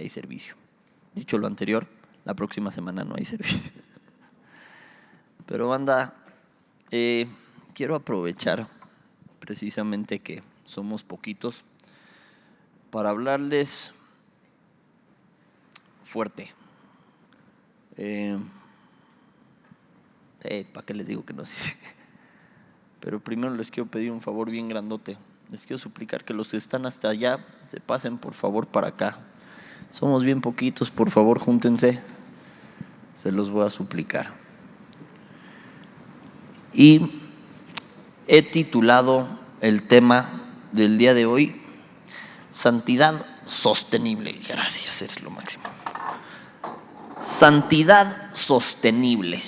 hay servicio. Dicho lo anterior, la próxima semana no hay servicio. Pero banda, quiero aprovechar precisamente que somos poquitos para hablarles fuerte. ¿Para qué les digo que no? Pero primero les quiero pedir un favor bien grandote. Les quiero suplicar que los que están hasta allá se pasen por favor para acá. Somos bien poquitos, por favor júntense. Se los voy a suplicar. Y he titulado el tema del día de hoy Santidad sostenible. Gracias, eres lo máximo. Santidad sostenible.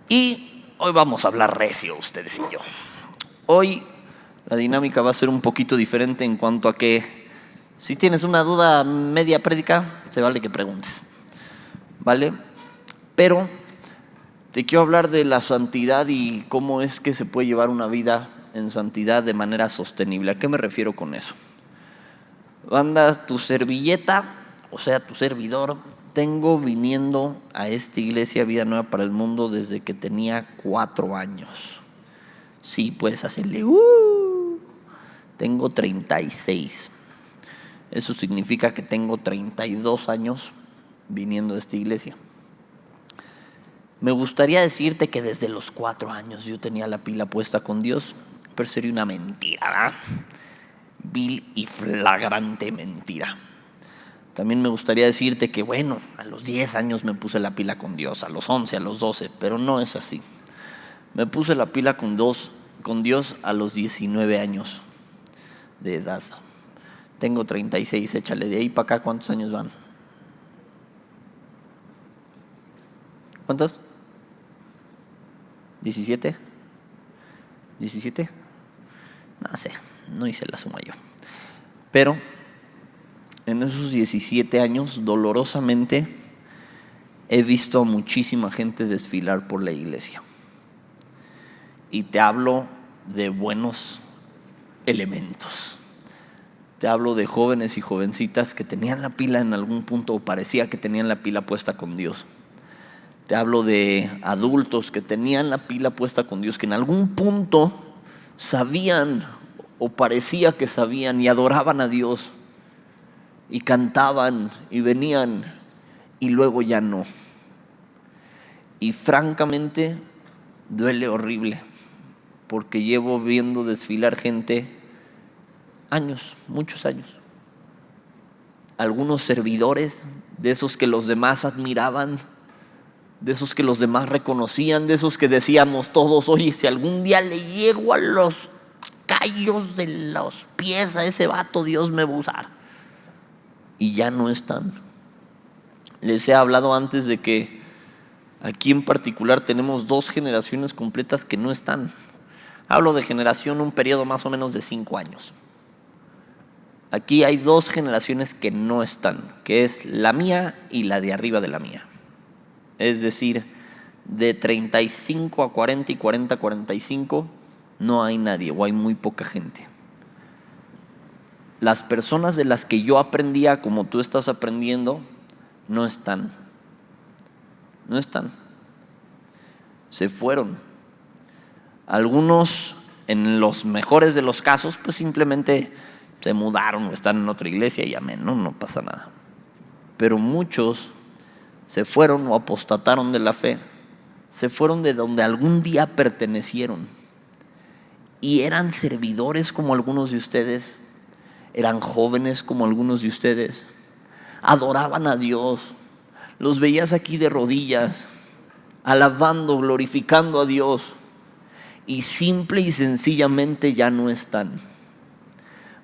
Y hoy vamos a hablar recio, ustedes y yo. Hoy la dinámica va a ser un poquito diferente en cuanto a que si tienes una duda media prédica, se vale que preguntes, ¿vale? Pero te quiero hablar de la santidad y cómo es que se puede llevar una vida en santidad de manera sostenible. ¿A qué me refiero con eso? Banda, tu servilleta, o sea, tu servidor, tengo viniendo a esta iglesia Vida Nueva para el Mundo desde que tenía 4 años. Sí, puedes hacerle Tengo 36. Eso significa que tengo 32 años viniendo a esta iglesia. Me gustaría decirte que desde los 4 años yo tenía la pila puesta con Dios, pero sería una mentira, ¿verdad? Vil y flagrante mentira. También me gustaría decirte que bueno, a los 10 años me puse la pila con Dios, a los 11, a los 12, pero no es así. Me puse la pila con Dios a los 19 años de edad. Tengo 36, échale de ahí para acá, ¿cuántos años van? ¿Cuántos? ¿17? ¿17? No sé, no hice la suma yo. Pero en esos 17 años, dolorosamente, he visto a muchísima gente desfilar por la iglesia. Y te hablo de buenos elementos. Te hablo de jóvenes y jovencitas que tenían la pila en algún punto o parecía que tenían la pila puesta con Dios. Te hablo de adultos que tenían la pila puesta con Dios, que en algún punto sabían o parecía que sabían y adoraban a Dios y cantaban y venían y luego ya no. Y francamente duele horrible porque llevo viendo desfilar gente años, muchos años. Algunos servidores, de esos que los demás admiraban, de esos que los demás reconocían, de esos que decíamos todos, oye, si algún día le llego a los callos de los pies a ese vato, Dios me va a usar. Y ya no están. Les he hablado antes de que aquí en particular tenemos 2 generaciones completas que no están. Hablo de generación, un periodo más o menos de 5 años. Aquí hay 2 generaciones que no están, que es la mía y la de arriba de la mía. Es decir, de 35 a 40 y 40 a 45 no hay nadie o hay muy poca gente. Las personas de las que yo aprendía como tú estás aprendiendo no están. No están. Se fueron. Algunos, en los mejores de los casos, pues simplemente se mudaron o están en otra iglesia y amén, no pasa nada. Pero muchos se fueron o apostataron de la fe. Se fueron de donde algún día pertenecieron. Y eran servidores como algunos de ustedes. Eran jóvenes como algunos de ustedes. Adoraban a Dios. Los veías aquí de rodillas, alabando, glorificando a Dios. Y simple y sencillamente ya no están.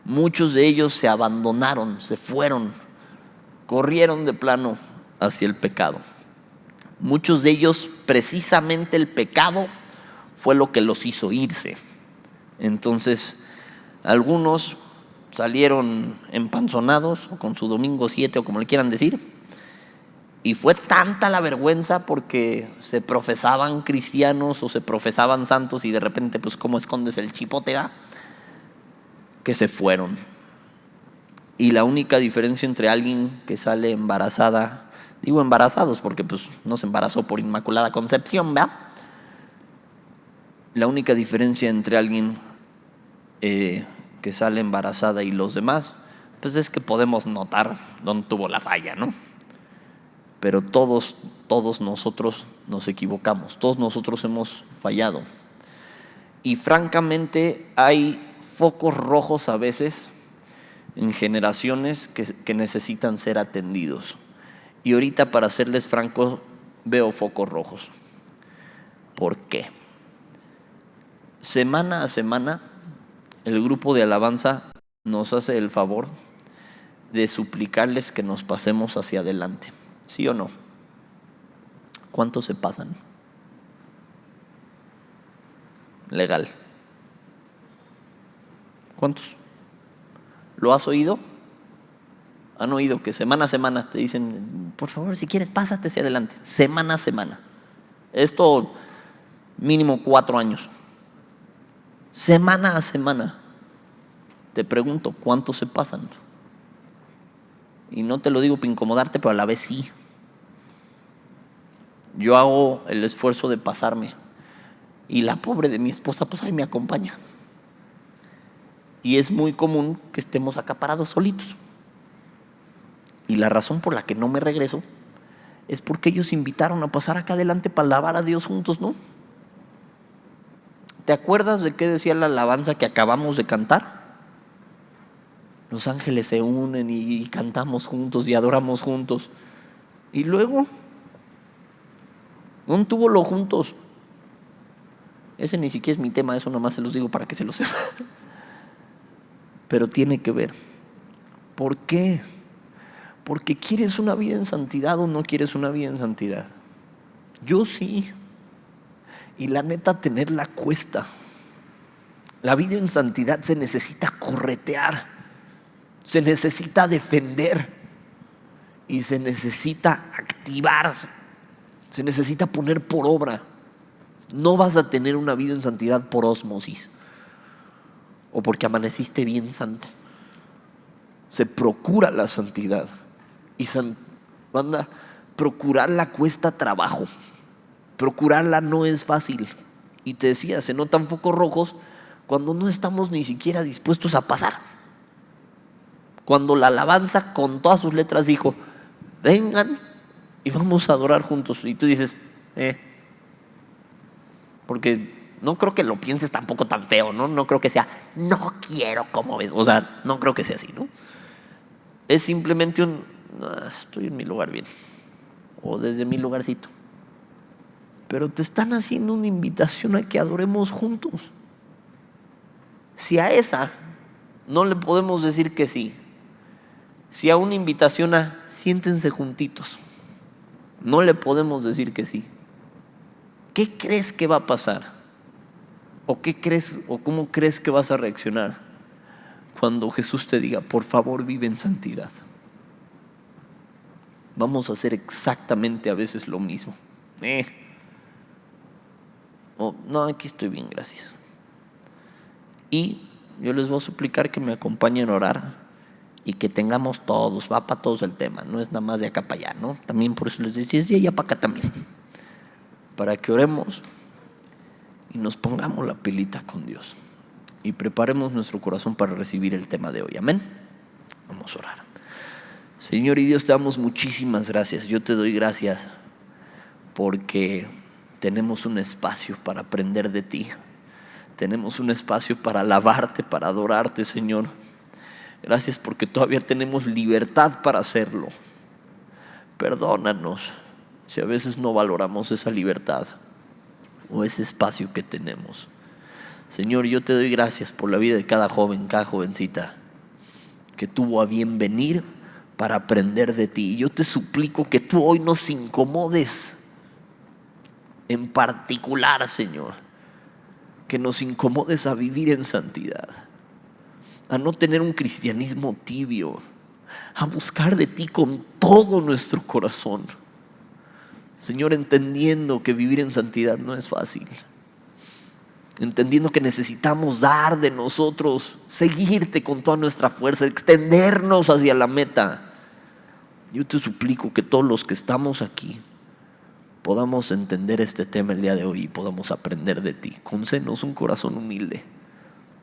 Muchos de ellos se abandonaron, se fueron, corrieron de plano hacia el pecado. Muchos de ellos, precisamente el pecado fue lo que los hizo irse. Entonces, algunos salieron empanzonados o con su domingo 7 o como le quieran decir. Y fue tanta la vergüenza porque se profesaban cristianos o se profesaban santos y de repente, pues, ¿cómo escondes el chipote, va? Que se fueron. Y la única diferencia entre alguien que sale embarazada, digo embarazados porque pues no se embarazó por Inmaculada Concepción, ¿verdad? La única diferencia entre alguien que sale embarazada y los demás, pues es que podemos notar dónde tuvo la falla, ¿no? Pero todos nosotros nos equivocamos, todos nosotros hemos fallado. Y francamente hay focos rojos a veces en generaciones que necesitan ser atendidos. Y ahorita, para serles franco, veo focos rojos. ¿Por qué? Semana a semana, el grupo de alabanza nos hace el favor de suplicarles que nos pasemos hacia adelante. ¿Sí o no? ¿Cuántos se pasan? Legal. ¿Cuántos? ¿Lo has oído? ¿Han oído que semana a semana te dicen, por favor, si quieres, pásate hacia adelante? Semana a semana. Esto mínimo 4 años. Semana a semana. Te pregunto, ¿cuántos se pasan? Y no te lo digo para incomodarte, pero a la vez sí. Yo hago el esfuerzo de pasarme. Y la pobre de mi esposa, pues ahí me acompaña. Y es muy común que estemos acaparados solitos. Y la razón por la que no me regreso es porque ellos invitaron a pasar acá adelante para alabar a Dios juntos, ¿no? ¿Te acuerdas de qué decía la alabanza que acabamos de cantar? Los ángeles se unen y cantamos juntos y adoramos juntos. Y luego, no tuvo lo juntos. Ese ni siquiera es mi tema, eso nomás se los digo para que se lo sepan. Pero tiene que ver. ¿Por qué? Porque quieres una vida en santidad o no quieres una vida en santidad. Yo sí. Y la neta, tenerla cuesta. La vida en santidad se necesita corretear, se necesita defender y se necesita activar, se necesita poner por obra. No vas a tener una vida en santidad por ósmosis o porque amaneciste bien santo. Se procura la santidad y procurarla cuesta trabajo. Procurarla no es fácil. Y te decía, se notan focos rojos cuando no estamos ni siquiera dispuestos a pasar. Cuando la alabanza con todas sus letras dijo, vengan y vamos a adorar juntos. Y tú dices, porque no creo que lo pienses tampoco tan feo, ¿no? No creo que sea, no quiero, como ves. O sea, no creo que sea así, ¿no? Es simplemente estoy en mi lugar bien. O desde mi lugarcito. Pero te están haciendo una invitación a que adoremos juntos. Si a esa no le podemos decir que sí, si a una invitación a siéntense juntitos no le podemos decir que sí, ¿qué crees que va a pasar? ¿O qué crees o cómo crees que vas a reaccionar cuando Jesús te diga, por favor, vive en santidad? Vamos a hacer exactamente a veces lo mismo. No, aquí estoy bien, gracias. Y yo les voy a suplicar que me acompañen a orar y que tengamos todos, va para todos el tema, no es nada más de acá para allá, ¿no? También por eso les decía, de allá para acá también, para que oremos y nos pongamos la pilita con Dios y preparemos nuestro corazón para recibir el tema de hoy, amén. Vamos a orar. Señor y Dios, te damos muchísimas gracias. Yo te doy gracias porque tenemos un espacio para aprender de ti. Tenemos un espacio para alabarte, para adorarte, Señor. Gracias porque todavía tenemos libertad para hacerlo. Perdónanos si a veces no valoramos esa libertad o ese espacio que tenemos. Señor, yo te doy gracias por la vida de cada joven, cada jovencita que tuvo a bien venir para aprender de ti. Y yo te suplico que tú hoy nos incomodes en particular, Señor, que nos incomodes a vivir en santidad, a no tener un cristianismo tibio, a buscar de ti con todo nuestro corazón. Señor, entendiendo que vivir en santidad no es fácil, entendiendo que necesitamos dar de nosotros, seguirte con toda nuestra fuerza, extendernos hacia la meta. Yo te suplico que todos los que estamos aquí podamos entender este tema el día de hoy y podamos aprender de ti. Concédenos un corazón humilde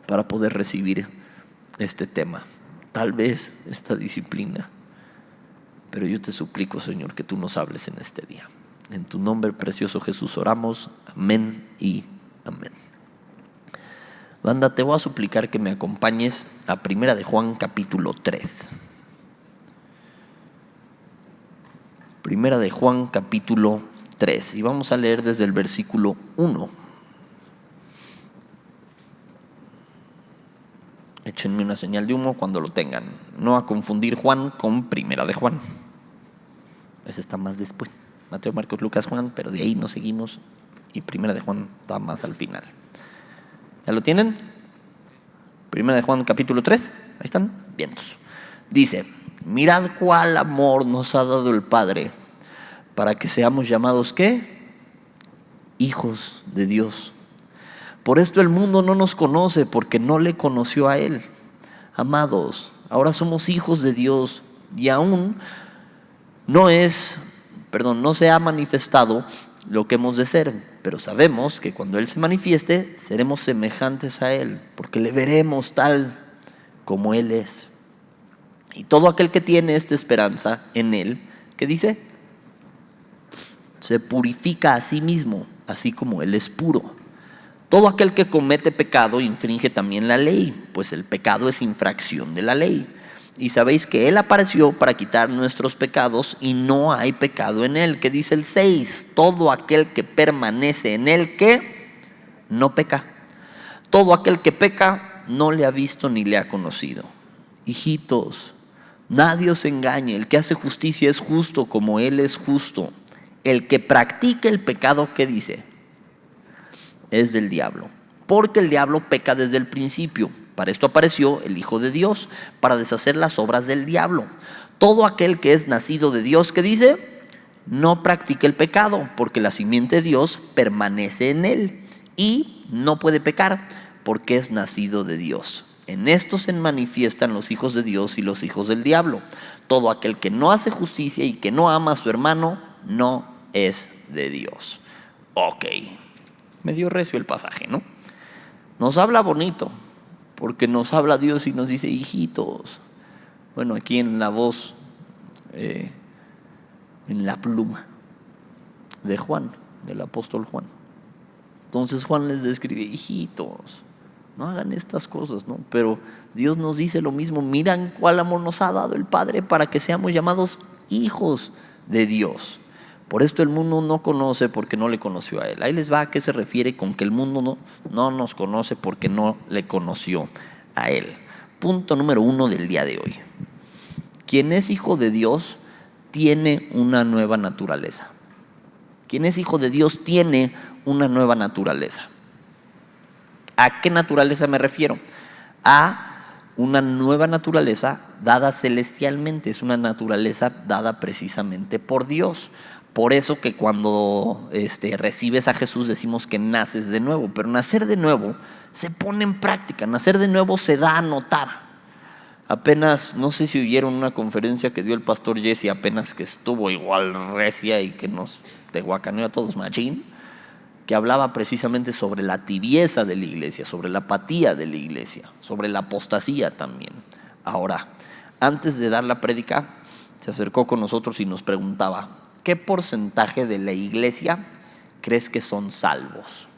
para poder recibir este tema, tal vez esta disciplina. Pero yo te suplico, Señor, que tú nos hables en este día. En tu nombre precioso, Jesús, oramos. Amén y amén. Banda, te voy a suplicar que me acompañes a Primera de Juan capítulo 3. Primera de Juan capítulo 3. Y vamos a leer desde el versículo 1. Échenme una señal de humo cuando lo tengan. No a confundir Juan con Primera de Juan. Ese está más después. Mateo, Marcos, Lucas, Juan, pero de ahí nos seguimos. Y Primera de Juan está más al final. ¿Ya lo tienen? Primera de Juan capítulo 3. Ahí están. Vientos. Dice: mirad cuál amor nos ha dado el Padre para que seamos llamados ¿qué? Hijos de Dios. Por esto el mundo no nos conoce, porque no le conoció a Él. Amados, ahora somos hijos de Dios y aún no se ha manifestado lo que hemos de ser, pero sabemos que cuando Él se manifieste seremos semejantes a Él, porque le veremos tal como Él es. Y todo aquel que tiene esta esperanza en Él, ¿qué dice? Se purifica a sí mismo, así como Él es puro. Todo aquel que comete pecado infringe también la ley, pues el pecado es infracción de la ley. Y sabéis que Él apareció para quitar nuestros pecados y no hay pecado en Él. ¿Qué dice el 6? Todo aquel que permanece en Él, ¿qué? No peca. Todo aquel que peca no le ha visto ni le ha conocido. Hijitos, nadie os engañe. El que hace justicia es justo como Él es justo. El que practica el pecado, ¿qué dice? Es del diablo, porque el diablo peca desde el principio. Para esto apareció el Hijo de Dios, para deshacer las obras del diablo. Todo aquel que es nacido de Dios, ¿qué dice? No practica el pecado, porque la simiente de Dios permanece en él y no puede pecar, porque es nacido de Dios. En esto se manifiestan los hijos de Dios y los hijos del diablo. Todo aquel que no hace justicia y que no ama a su hermano no es de Dios. Ok, medio recio el pasaje, ¿no? Nos habla bonito, porque nos habla Dios y nos dice hijitos. Bueno, aquí en la voz, en la pluma de Juan, del apóstol Juan. Entonces Juan les describe: hijitos, no hagan estas cosas, ¿no? Pero Dios nos dice lo mismo: miran cuál amor nos ha dado el Padre para que seamos llamados hijos de Dios. Por esto el mundo no conoce, porque no le conoció a Él. Ahí les va a qué se refiere con que el mundo no nos conoce porque no le conoció a Él. Punto número 1 del día de hoy. Quien es hijo de Dios tiene una nueva naturaleza. Quien es hijo de Dios tiene una nueva naturaleza. ¿A qué naturaleza me refiero? A una nueva naturaleza dada celestialmente. Es una naturaleza dada precisamente por Dios. Por eso que cuando recibes a Jesús decimos que naces de nuevo. Pero nacer de nuevo se pone en práctica. Nacer de nuevo se da a notar. Apenas, no sé si oyeron una conferencia que dio el pastor Jesse, apenas, que estuvo igual recia y que nos tehuacaneó a todos machín, que hablaba precisamente sobre la tibieza de la iglesia, sobre la apatía de la iglesia, sobre la apostasía también. Ahora, antes de dar la prédica, se acercó con nosotros y nos preguntaba: ¿qué porcentaje de la iglesia crees que son salvos?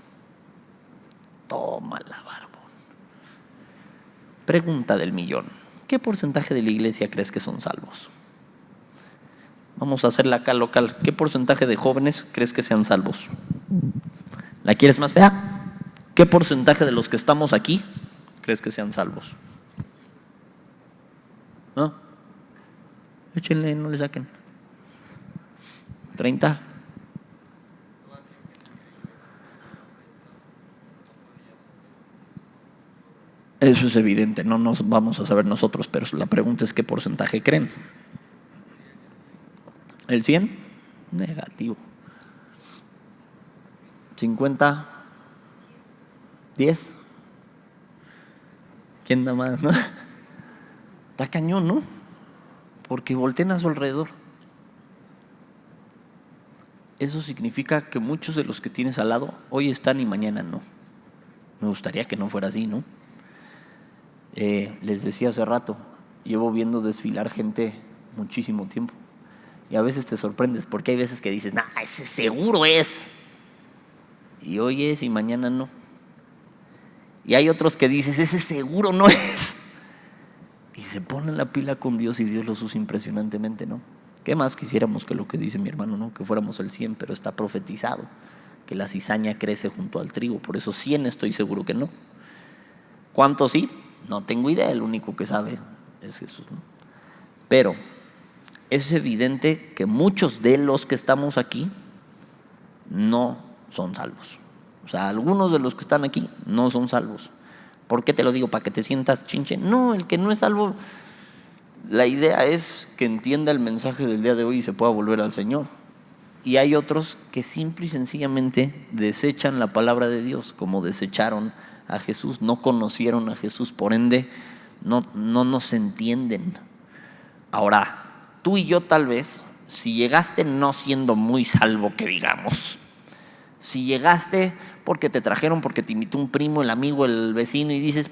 Tómala, barbón. Pregunta del millón: ¿qué porcentaje de la iglesia crees que son salvos? Vamos a hacerla acá local. ¿Qué porcentaje de jóvenes crees que sean salvos? ¿La quieres más fea? ¿Qué porcentaje de los que estamos aquí crees que sean salvos? ¿No? Échenle, no le saquen. 30. Eso es evidente, no nos vamos a saber nosotros, pero la pregunta es: ¿qué porcentaje creen? ¿El 100? Negativo. 50. 10. ¿Quién da más, no? Está cañón, ¿no? Porque volteen a su alrededor. Eso significa que muchos de los que tienes al lado hoy están y mañana no. Me gustaría que no fuera así, ¿no? Les decía hace rato, llevo viendo desfilar gente muchísimo tiempo. Y a veces te sorprendes porque hay veces que dices, nah, ese seguro es. Y hoy es y mañana no. Y hay otros que dices, ese seguro no es. Y se ponen la pila con Dios y Dios los usa impresionantemente, ¿no? ¿Qué más quisiéramos que lo que dice mi hermano, ¿no? Que fuéramos el 100, pero está profetizado que la cizaña crece junto al trigo. Por eso 100 estoy seguro que no. ¿Cuántos sí? No tengo idea, el único que sabe es Jesús, ¿no? Pero es evidente que muchos de los que estamos aquí no son salvos. O sea, algunos de los que están aquí no son salvos. ¿Por qué te lo digo? ¿Para que te sientas chinche? No, el que no es salvo, la idea es que entienda el mensaje del día de hoy y se pueda volver al Señor. Y hay otros que simple y sencillamente desechan la palabra de Dios, como desecharon a Jesús, no conocieron a Jesús, por ende no nos entienden. Ahora, tú y yo tal vez, si llegaste no siendo muy salvo que digamos, si llegaste porque te trajeron, porque te invitó un primo, el amigo, el vecino y dices,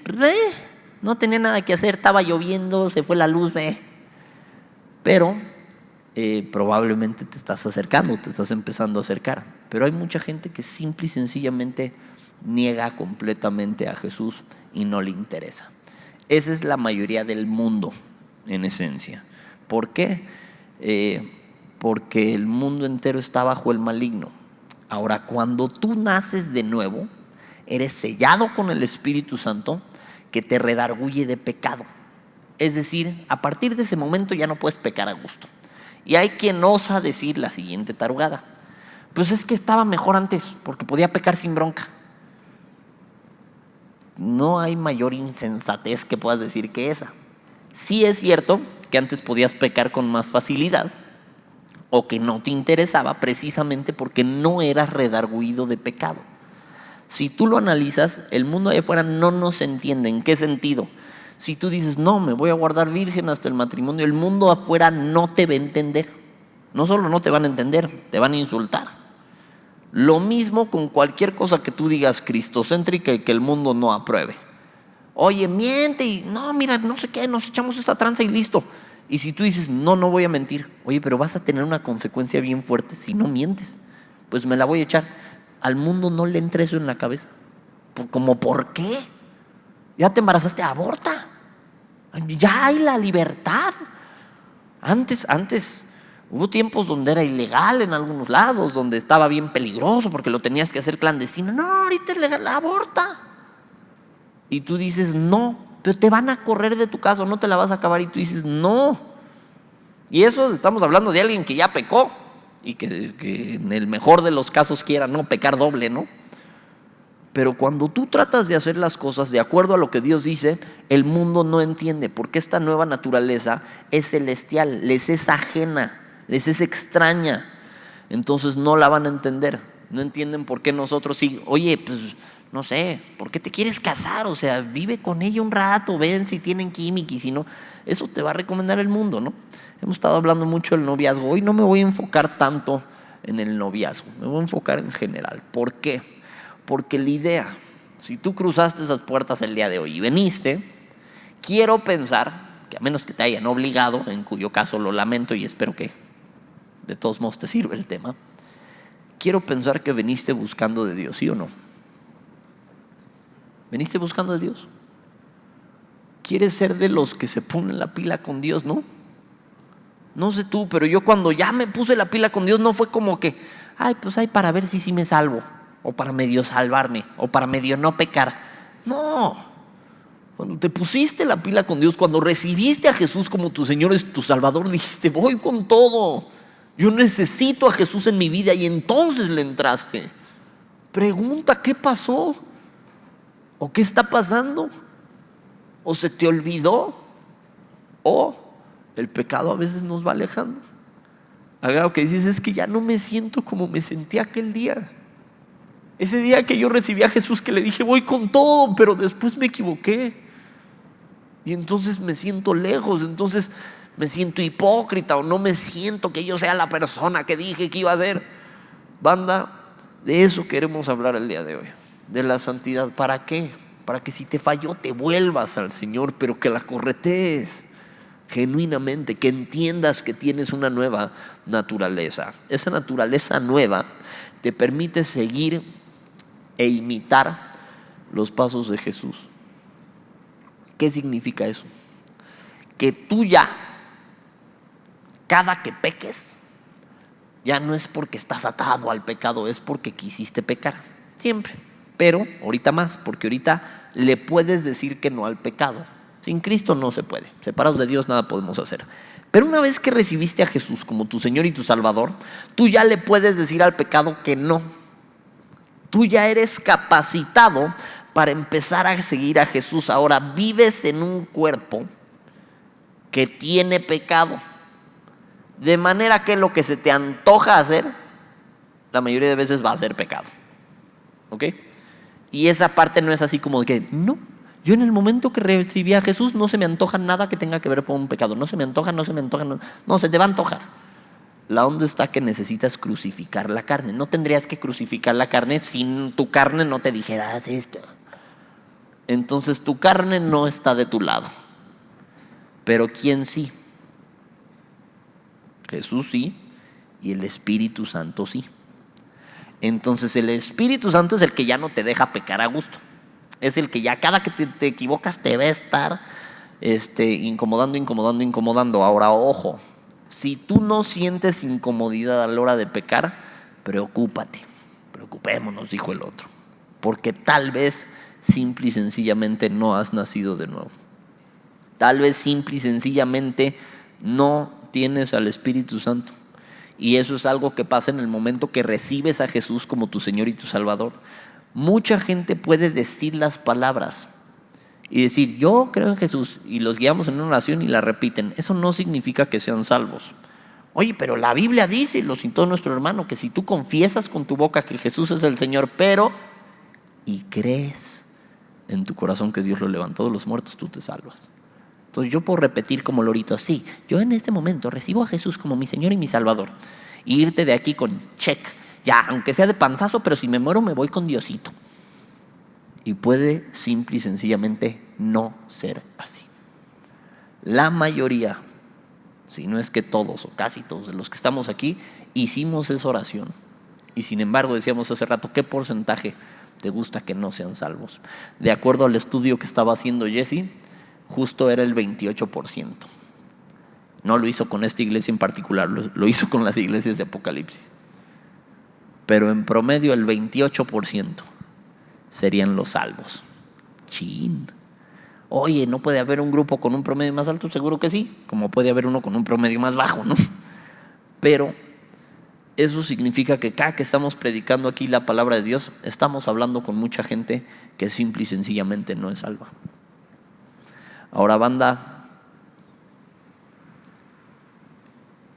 no tenía nada que hacer, estaba lloviendo, se fue la luz, pero probablemente te estás acercando, te estás empezando a acercar. Pero hay mucha gente que simple y sencillamente niega completamente a Jesús y no le interesa. Esa es la mayoría del mundo en esencia. ¿Por qué? Porque el mundo entero está bajo el maligno. Ahora, cuando tú naces de nuevo, eres sellado con el Espíritu Santo que te redarguye de pecado. Es decir, a partir de ese momento ya no puedes pecar a gusto. Y hay quien osa decir la siguiente tarugada: pues es que estaba mejor antes porque podía pecar sin bronca. No hay mayor insensatez que puedas decir que esa. Sí es cierto que antes podías pecar con más facilidad o que no te interesaba precisamente porque no eras redarguido de pecado. Si tú lo analizas, el mundo de afuera no nos entiende. ¿En qué sentido? Si tú dices, no, me voy a guardar virgen hasta el matrimonio, el mundo afuera no te va a entender. No solo no te van a entender, te van a insultar. Lo mismo con cualquier cosa que tú digas cristocéntrica y que el mundo no apruebe. Oye, miente y no, mira, no sé qué, nos echamos esta tranza y listo. Y si tú dices, no voy a mentir, oye, pero vas a tener una consecuencia bien fuerte si no mientes. Pues me la voy a echar. Al mundo no le entra eso en la cabeza. ¿Cómo por qué? Ya te embarazaste, aborta. Ya hay la libertad. Antes hubo tiempos donde era ilegal en algunos lados, donde estaba bien peligroso porque lo tenías que hacer clandestino. No, ahorita es legal, aborta. Y tú dices, no, pero te van a correr de tu casa, no te la vas a acabar. Y tú dices, no. Y eso estamos hablando de alguien que ya pecó y que en el mejor de los casos quiera no pecar doble, ¿no? Pero cuando tú tratas de hacer las cosas de acuerdo a lo que Dios dice, el mundo no entiende, porque esta nueva naturaleza es celestial, les es ajena, les es extraña. Entonces no la van a entender. No entienden por qué nosotros sí. Oye, pues no sé, ¿por qué te quieres casar? O sea, vive con ella un rato, ven si tienen química y si no. Eso te va a recomendar el mundo, ¿no? Hemos estado hablando mucho del noviazgo. Hoy no me voy a enfocar tanto en el noviazgo, me voy a enfocar en general. ¿Por qué? Porque la idea, si tú cruzaste esas puertas el día de hoy y viniste, quiero pensar que a menos que te hayan obligado, en cuyo caso lo lamento y espero que de todos modos te sirva el tema, quiero pensar que viniste buscando de Dios, ¿sí o no? ¿Veniste buscando de Dios? ¿Quieres ser de los que se ponen la pila con Dios, no? No sé tú, pero yo cuando ya me puse la pila con Dios no fue como que, ay, pues hay para ver si sí me salvo, o para medio salvarme, o para medio no pecar. No, cuando te pusiste la pila con Dios, cuando recibiste a Jesús como tu Señor y tu Salvador, dijiste, voy con todo, yo necesito a Jesús en mi vida, y entonces le entraste. Pregunta, ¿qué pasó? ¿O qué está pasando? ¿O se te olvidó? ¿O el pecado a veces nos va alejando? Algo que dices es que ya no me siento como me sentí aquel día. Ese día que yo recibí a Jesús, que le dije voy con todo, pero después me equivoqué. Y entonces me siento lejos, entonces me siento hipócrita o no me siento que yo sea la persona que dije que iba a ser. Banda, de eso queremos hablar el día de hoy, de la santidad. ¿Para qué? Para que si te falló te vuelvas al Señor, pero que la corretees genuinamente, que entiendas que tienes una nueva naturaleza. Esa naturaleza nueva te permite seguir e imitar los pasos de Jesús. ¿Qué significa eso? Que tú ya, cada que peques, ya no es porque estás atado al pecado, es porque quisiste pecar, siempre. Pero ahorita más, porque ahorita le puedes decir que no al pecado. Sin Cristo no se puede, separados de Dios nada podemos hacer. Pero una vez que recibiste a Jesús como tu Señor y tu Salvador, tú ya le puedes decir al pecado que no. Tú ya eres capacitado para empezar a seguir a Jesús. Ahora vives en un cuerpo que tiene pecado, de manera que lo que se te antoja hacer, la mayoría de veces va a ser pecado. ¿Ok? Y esa parte no es así como de que, no, yo en el momento que recibí a Jesús no se me antoja nada que tenga que ver con un pecado. No se me antoja, no se me antoja, no se te va a antojar. La onda está que necesitas crucificar la carne. No tendrías que crucificar la carne si tu carne no te dijera, haz esto. Entonces tu carne no está de tu lado. Pero ¿quién sí? Jesús sí, y el Espíritu Santo sí. Entonces el Espíritu Santo es el que ya no te deja pecar a gusto. Es el que ya cada que te equivocas te va a estar incomodando. Ahora, ojo, si tú no sientes incomodidad a la hora de pecar, preocupémonos, dijo el otro, porque tal vez simple y sencillamente no has nacido de nuevo. Tal vez simple y sencillamente no tienes al Espíritu Santo. Y eso es algo que pasa en el momento que recibes a Jesús como tu Señor y tu Salvador. Mucha gente puede decir las palabras y decir, yo creo en Jesús, y los guiamos en una oración y la repiten. Eso no significa que sean salvos. Oye, pero la Biblia dice, y lo citó nuestro hermano, que si tú confiesas con tu boca que Jesús es el Señor, y crees en tu corazón que Dios lo levantó de los muertos, tú te salvas. Entonces yo puedo repetir como lorito, sí, yo en este momento recibo a Jesús como mi Señor y mi Salvador, y irte de aquí con check, ya, aunque sea de panzazo, pero si me muero me voy con Diosito. Y puede simple y sencillamente no ser así. La mayoría, si no es que todos o casi todos de los que estamos aquí, hicimos esa oración. Y sin embargo decíamos hace rato, ¿qué porcentaje te gusta que no sean salvos? De acuerdo al estudio que estaba haciendo Jesse, justo era el 28%. No lo hizo con esta iglesia en particular, lo hizo con las iglesias de Apocalipsis. Pero en promedio el 28% serían los salvos. Chin. Oye, ¿no puede haber un grupo con un promedio más alto? Seguro que sí, como puede haber uno con un promedio más bajo, ¿no? Pero eso significa que cada que estamos predicando aquí la palabra de Dios, estamos hablando con mucha gente que simple y sencillamente no es salva. Ahora, banda,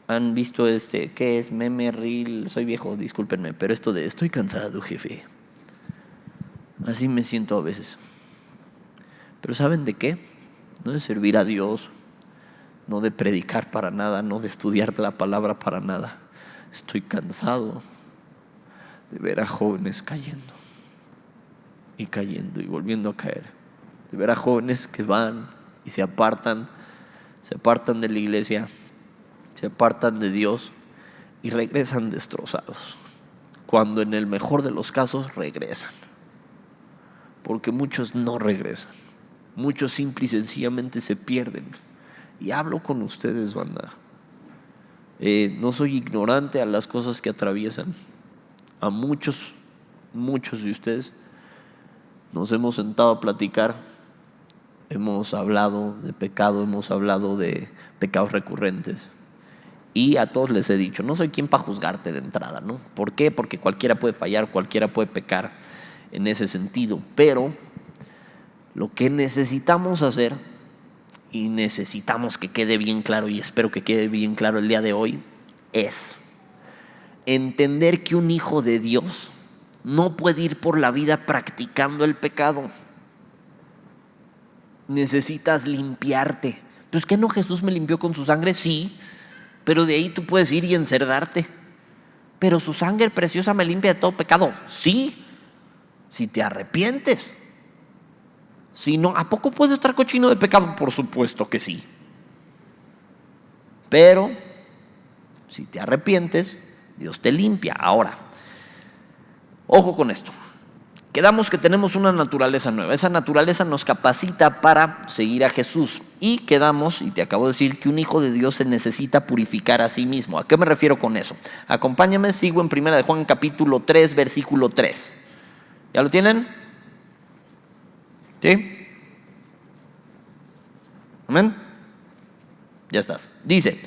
¿han visto qué es? Meme, reel, soy viejo, discúlpenme, pero esto de estoy cansado, jefe. Así me siento a veces. Pero ¿saben de qué? No de servir a Dios, no de predicar para nada, no de estudiar la palabra para nada. Estoy cansado de ver a jóvenes cayendo y volviendo a caer. De ver a jóvenes que van y se apartan de la iglesia, se apartan de Dios y regresan destrozados, cuando en el mejor de los casos regresan. Porque muchos no regresan, muchos simple y sencillamente se pierden. Y hablo con ustedes, banda. No soy ignorante a las cosas que atraviesan. A muchos de ustedes nos hemos sentado a platicar, hemos hablado de pecado, hemos hablado de pecados recurrentes. Y a todos les he dicho, no soy quien para juzgarte de entrada, ¿no? ¿Por qué? Porque cualquiera puede fallar, cualquiera puede pecar en ese sentido. Pero lo que necesitamos hacer, y necesitamos que quede bien claro, y espero que quede bien claro el día de hoy, es entender que un hijo de Dios no puede ir por la vida practicando el pecado. Necesitas limpiarte. Pues ¿qué no Jesús me limpió con su sangre? Sí, pero de ahí tú puedes ir y encerdarte. Pero su sangre preciosa me limpia de todo pecado. Sí, si te arrepientes. Si no, ¿a poco puedes estar cochino de pecado? Por supuesto que sí. Pero si te arrepientes, Dios te limpia. Ahora, ojo con esto. Quedamos que tenemos una naturaleza nueva. Esa naturaleza nos capacita para seguir a Jesús. Y quedamos, y te acabo de decir, que un hijo de Dios se necesita purificar a sí mismo. ¿A qué me refiero con eso? Acompáñame, sigo en 1 de Juan capítulo 3, versículo 3. ¿Ya lo tienen? ¿Sí? ¿Amén? Ya estás. Dice,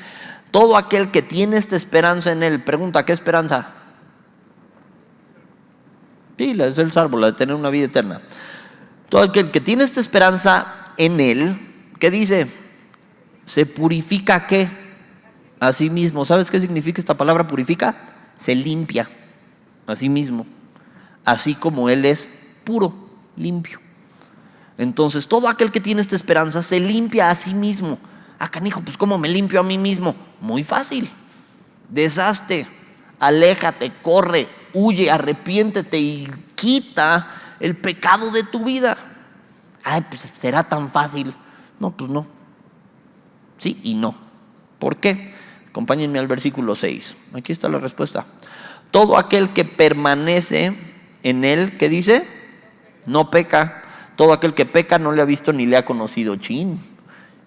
todo aquel que tiene esta esperanza en Él. Pregunta, ¿qué esperanza? Sí, la es el salvo, la de tener una vida eterna. Todo aquel que tiene esta esperanza en Él, ¿qué dice? Se purifica, ¿qué? A sí mismo. ¿Sabes qué significa esta palabra purifica? Se limpia a sí mismo, así como Él es puro, limpio. Entonces todo aquel que tiene esta esperanza se limpia a sí mismo. Ah, canijo, pues ¿cómo me limpio a mí mismo? Muy fácil. Deshazte, aléjate, corre, huye, arrepiéntete y quita el pecado de tu vida. Ay, pues será tan fácil. No, pues no. Sí y no. ¿Por qué? Acompáñenme al versículo 6. Aquí está la respuesta. Todo aquel que permanece en Él, ¿qué dice? No peca. Todo aquel que peca no le ha visto ni le ha conocido. Chin,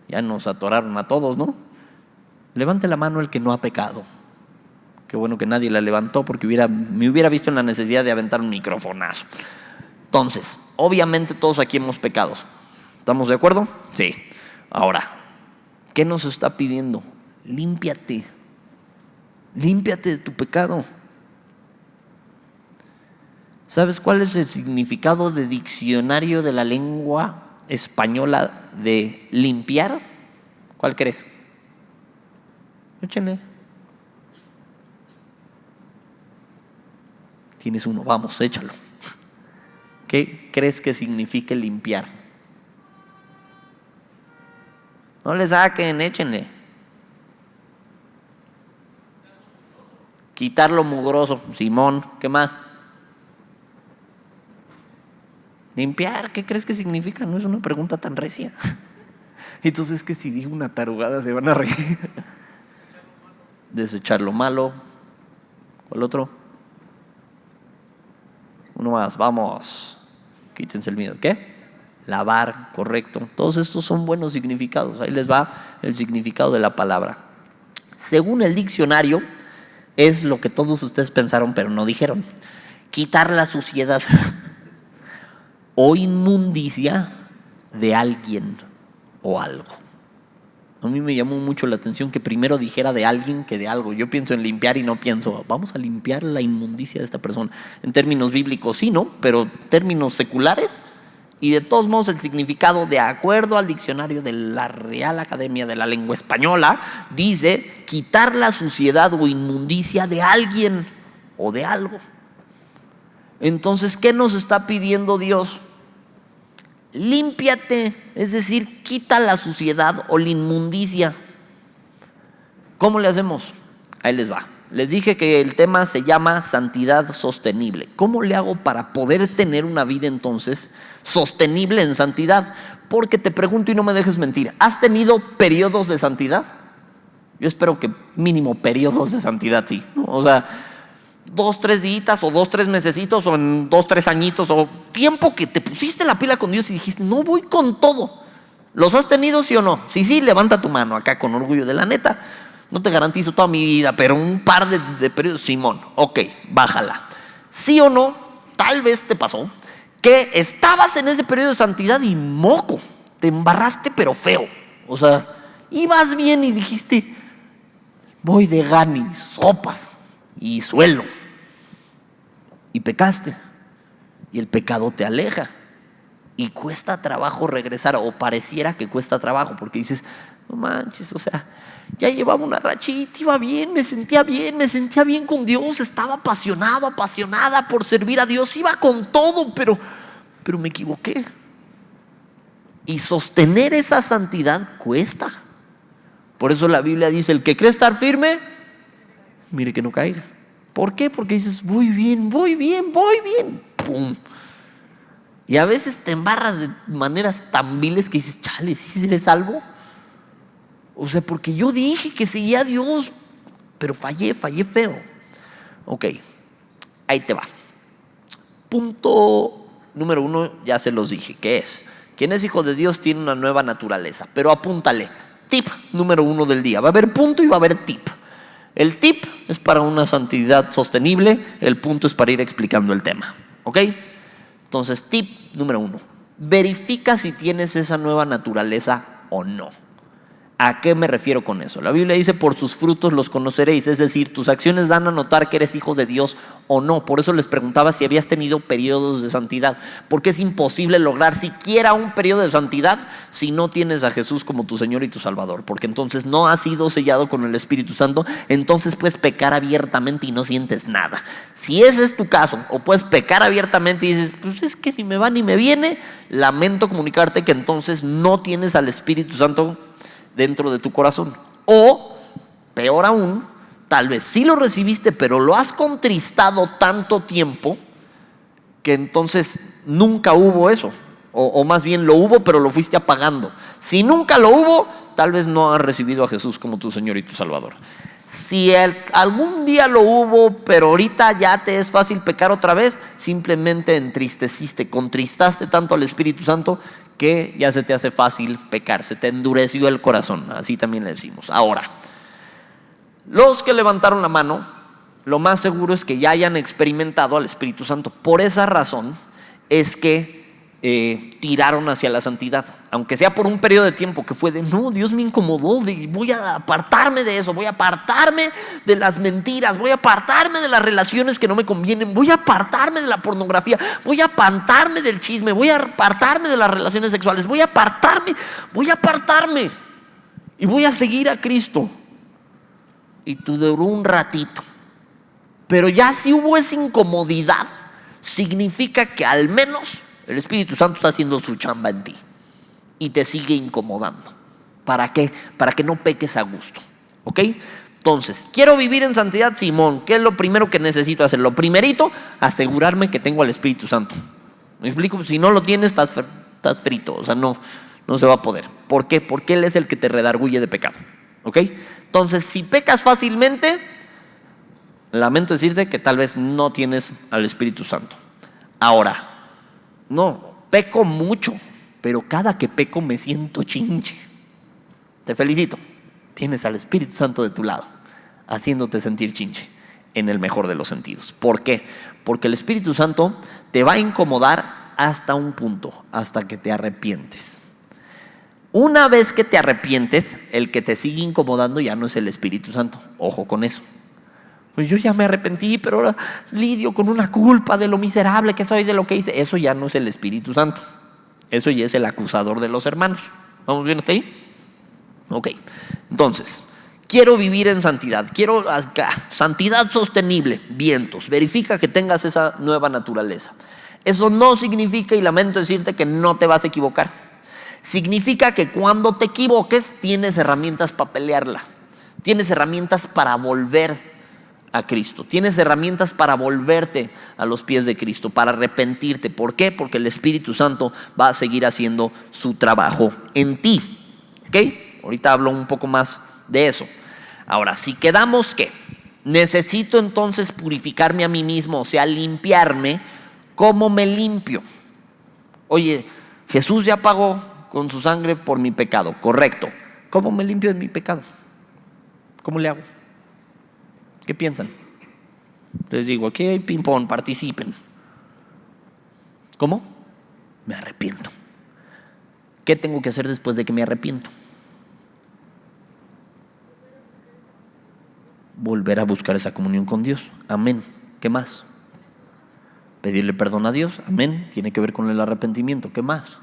ya nos atoraron a todos, ¿no? Levante la mano el que no ha pecado. Qué bueno que nadie la levantó porque me hubiera visto en la necesidad de aventar un microfonazo. Entonces, obviamente todos aquí hemos pecado. ¿Estamos de acuerdo? Sí. Ahora, ¿qué nos está pidiendo? Límpiate. Límpiate de tu pecado. ¿Sabes cuál es el significado de diccionario de la lengua española de limpiar? ¿Cuál crees? Échenle. Tienes uno, vamos, échalo. ¿Qué crees que significa limpiar? No le saquen, échenle. Quitar lo mugroso, Simón, ¿qué más? Limpiar, ¿qué crees que significa? No es una pregunta tan recia. Entonces, que si digo una tarugada se van a reír. Desechar lo malo. ¿Cuál otro? Uno más, vamos. Quítense el miedo. ¿Qué? Lavar, correcto. Todos estos son buenos significados. Ahí les va el significado de la palabra. Según el diccionario, es lo que todos ustedes pensaron pero no dijeron. Quitar la suciedad o inmundicia de alguien o algo. A mí me llamó mucho la atención que primero dijera de alguien que de algo. Yo pienso en limpiar y no pienso, vamos a limpiar la inmundicia de esta persona. En términos bíblicos sí, ¿no? Pero en términos seculares, y de todos modos el significado, de acuerdo al diccionario de la Real Academia de la Lengua Española, dice quitar la suciedad o inmundicia de alguien o de algo. Entonces, ¿qué nos está pidiendo Dios? Límpiate, es decir, quita la suciedad o la inmundicia. ¿Cómo le hacemos? Ahí les va. Les dije que el tema se llama santidad sostenible. ¿Cómo le hago para poder tener una vida entonces sostenible en santidad? Porque te pregunto y no me dejes mentir, ¿has tenido periodos de santidad? Yo espero que mínimo periodos de santidad sí, ¿no? O sea, 2, 3 días o 2, 3 mesecitos o en 2, 3 añitos o tiempo que te pusiste la pila con Dios y dijiste, no voy con todo. ¿Los has tenido, sí o no? Si sí, levanta tu mano acá con orgullo de la neta. No te garantizo toda mi vida, pero un par de periodos. Simón, ok, bájala. ¿Sí o no? Tal vez te pasó que estabas en ese periodo de santidad y moco, te embarraste pero feo. O sea, ibas bien y dijiste, voy de gani, sopas y suelo. Y pecaste. Y el pecado te aleja. Y cuesta trabajo regresar, o pareciera que cuesta trabajo, porque dices, no manches, o sea, Ya llevaba una rachita, iba bien, me sentía bien con Dios, estaba apasionado, apasionada por servir a Dios, iba con todo, pero me equivoqué. Y sostener esa santidad cuesta. Por eso la Biblia dice, el que cree estar firme, mire que no caiga. ¿Por qué? Porque dices, voy bien. ¡Pum! Y a veces te embarras de maneras tan viles que dices, chale, ¿sí seré salvo? O sea, porque yo dije que seguía a Dios, pero fallé feo. Ok, ahí te va. Punto número 1, ya se los dije, ¿qué es? Quien es hijo de Dios tiene una nueva naturaleza, pero apúntale, tip número 1 del día. Va a haber punto y va a haber tip. El tip es para una santidad sostenible, el punto es para ir explicando el tema, ¿ok? Entonces, tip número 1, verifica si tienes esa nueva naturaleza o no. ¿A qué me refiero con eso? La Biblia dice, por sus frutos los conoceréis, es decir, tus acciones dan a notar que eres hijo de Dios o no. Por eso les preguntaba si habías tenido periodos de santidad, porque es imposible lograr siquiera un periodo de santidad si no tienes a Jesús como tu Señor y tu Salvador, porque entonces no has sido sellado con el Espíritu Santo, entonces puedes pecar abiertamente y no sientes nada. Si ese es tu caso, o puedes pecar abiertamente y dices, pues es que ni me va ni me viene, lamento comunicarte que entonces no tienes al Espíritu Santo dentro de tu corazón. O, peor aún, tal vez sí lo recibiste, pero lo has contristado tanto tiempo que entonces nunca hubo eso. O más bien lo hubo, pero lo fuiste apagando. Si nunca lo hubo, tal vez no has recibido a Jesús como tu Señor y tu Salvador. Si algún día lo hubo, pero ahorita ya te es fácil pecar otra vez, simplemente entristeciste, contristaste tanto al Espíritu Santo que ya se te hace fácil pecar, se te endureció el corazón, así también le decimos. Ahora, los que levantaron la mano, lo más seguro es que ya hayan experimentado al Espíritu Santo. Por esa razón es que tiraron hacia la santidad, aunque sea por un periodo de tiempo que fue de, no, Dios me incomodó, voy a apartarme de eso, voy a apartarme de las mentiras, voy a apartarme de las relaciones que no me convienen, voy a apartarme de la pornografía, voy a apartarme del chisme, voy a apartarme de las relaciones sexuales, voy a apartarme y voy a seguir a Cristo. Y tú duró un ratito, pero ya si hubo esa incomodidad, significa que al menos el Espíritu Santo está haciendo su chamba en ti y te sigue incomodando. ¿Para qué? Para que no peques a gusto, ¿ok? Entonces, quiero vivir en santidad, Simón. ¿Qué es lo primero que necesito hacer? Lo primerito, asegurarme que tengo al Espíritu Santo. ¿Me explico? Si no lo tienes, estás frito. O sea, no se va a poder. ¿Por qué? Porque Él es el que te redarguye de pecado, ¿ok? Entonces, si pecas fácilmente, lamento decirte que tal vez no tienes al Espíritu Santo. Ahora, no, peco mucho, pero cada que peco me siento chinche. Te felicito, tienes al Espíritu Santo de tu lado, haciéndote sentir chinche, en el mejor de los sentidos. ¿Por qué? Porque el Espíritu Santo te va a incomodar hasta un punto, hasta que te arrepientes. Una vez que te arrepientes, el que te sigue incomodando ya no es el Espíritu Santo. Ojo con eso. Pues yo ya me arrepentí, pero ahora lidio con una culpa de lo miserable que soy, de lo que hice. Eso ya no es el Espíritu Santo. Eso ya es el acusador de los hermanos. ¿Vamos bien hasta ahí? Ok. Entonces, quiero vivir en santidad. Quiero santidad sostenible. Vientos. Verifica que tengas esa nueva naturaleza. Eso no significa, y lamento decirte, que no te vas a equivocar. Significa que cuando te equivoques tienes herramientas para pelearla. Tienes herramientas para volver a Cristo. Tienes herramientas para volverte a los pies de Cristo, para arrepentirte. ¿Por qué? Porque el Espíritu Santo va a seguir haciendo su trabajo en ti. ¿Ok? Ahorita hablo un poco más de eso. Ahora, si quedamos que necesito entonces purificarme a mí mismo, o sea, limpiarme, ¿cómo me limpio? Oye, Jesús ya pagó con su sangre por mi pecado, correcto. ¿Cómo me limpio de mi pecado? ¿Cómo le hago? ¿Qué piensan? Les digo, aquí hay ping-pong, participen. ¿Cómo? Me arrepiento. ¿Qué tengo que hacer después de que me arrepiento? Volver a buscar esa comunión con Dios. Amén. ¿Qué más? Pedirle perdón a Dios. Amén. Tiene que ver con el arrepentimiento. ¿Qué más?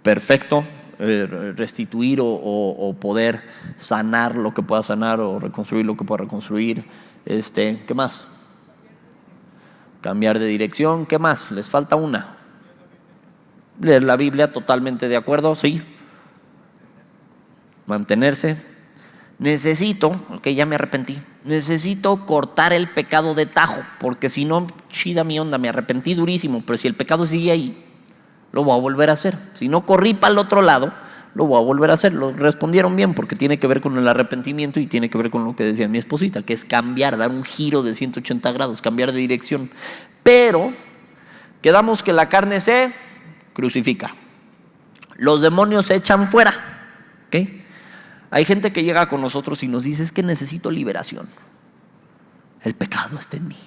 Perfecto. restituir o poder sanar lo que pueda sanar o reconstruir lo que pueda reconstruir. ¿Qué más? Cambiar de dirección. ¿Qué más? Les falta una. Leer la Biblia, totalmente de acuerdo, sí. Mantenerse. Ya me arrepentí. Necesito cortar el pecado de tajo, porque si no, chida mi onda, me arrepentí durísimo, pero si el pecado sigue ahí, lo voy a volver a hacer. Si no corrí para el otro lado, lo voy a volver a hacer. Lo respondieron bien, porque tiene que ver con el arrepentimiento y tiene que ver con lo que decía mi esposita, que es cambiar, dar un giro de 180 grados, cambiar de dirección. Pero quedamos que la carne se crucifica. Los demonios se echan fuera. ¿Ok? Hay gente que llega con nosotros y nos dice: es que necesito liberación. El pecado está en mí.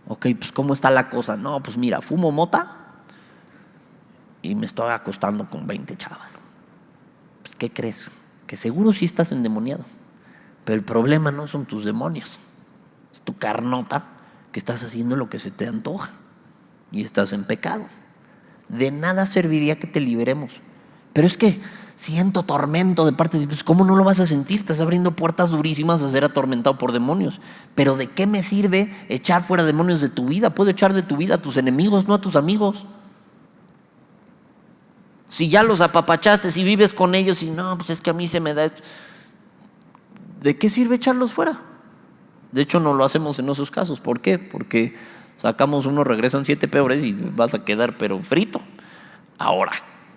Ok, pues ¿cómo está la cosa? No, pues mira, fumo mota y me estoy acostando con 20 chavas. Pues ¿qué crees? Que seguro sí estás endemoniado. Pero el problema no son tus demonios. Es tu carnota que estás haciendo lo que se te antoja. Y estás en pecado. De nada serviría que te liberemos. Pero es que siento tormento de parte de Dios. Pues ¿cómo no lo vas a sentir? Estás abriendo puertas durísimas a ser atormentado por demonios. Pero ¿de qué me sirve echar fuera demonios de tu vida? Puedo echar de tu vida a tus enemigos, no a tus amigos. Si ya los apapachaste, si vives con ellos y no, pues es que a mí se me da esto. ¿De qué sirve echarlos fuera? De hecho, no lo hacemos en esos casos. ¿Por qué? Porque sacamos uno, regresan 7 peores y vas a quedar pero frito. Ahora,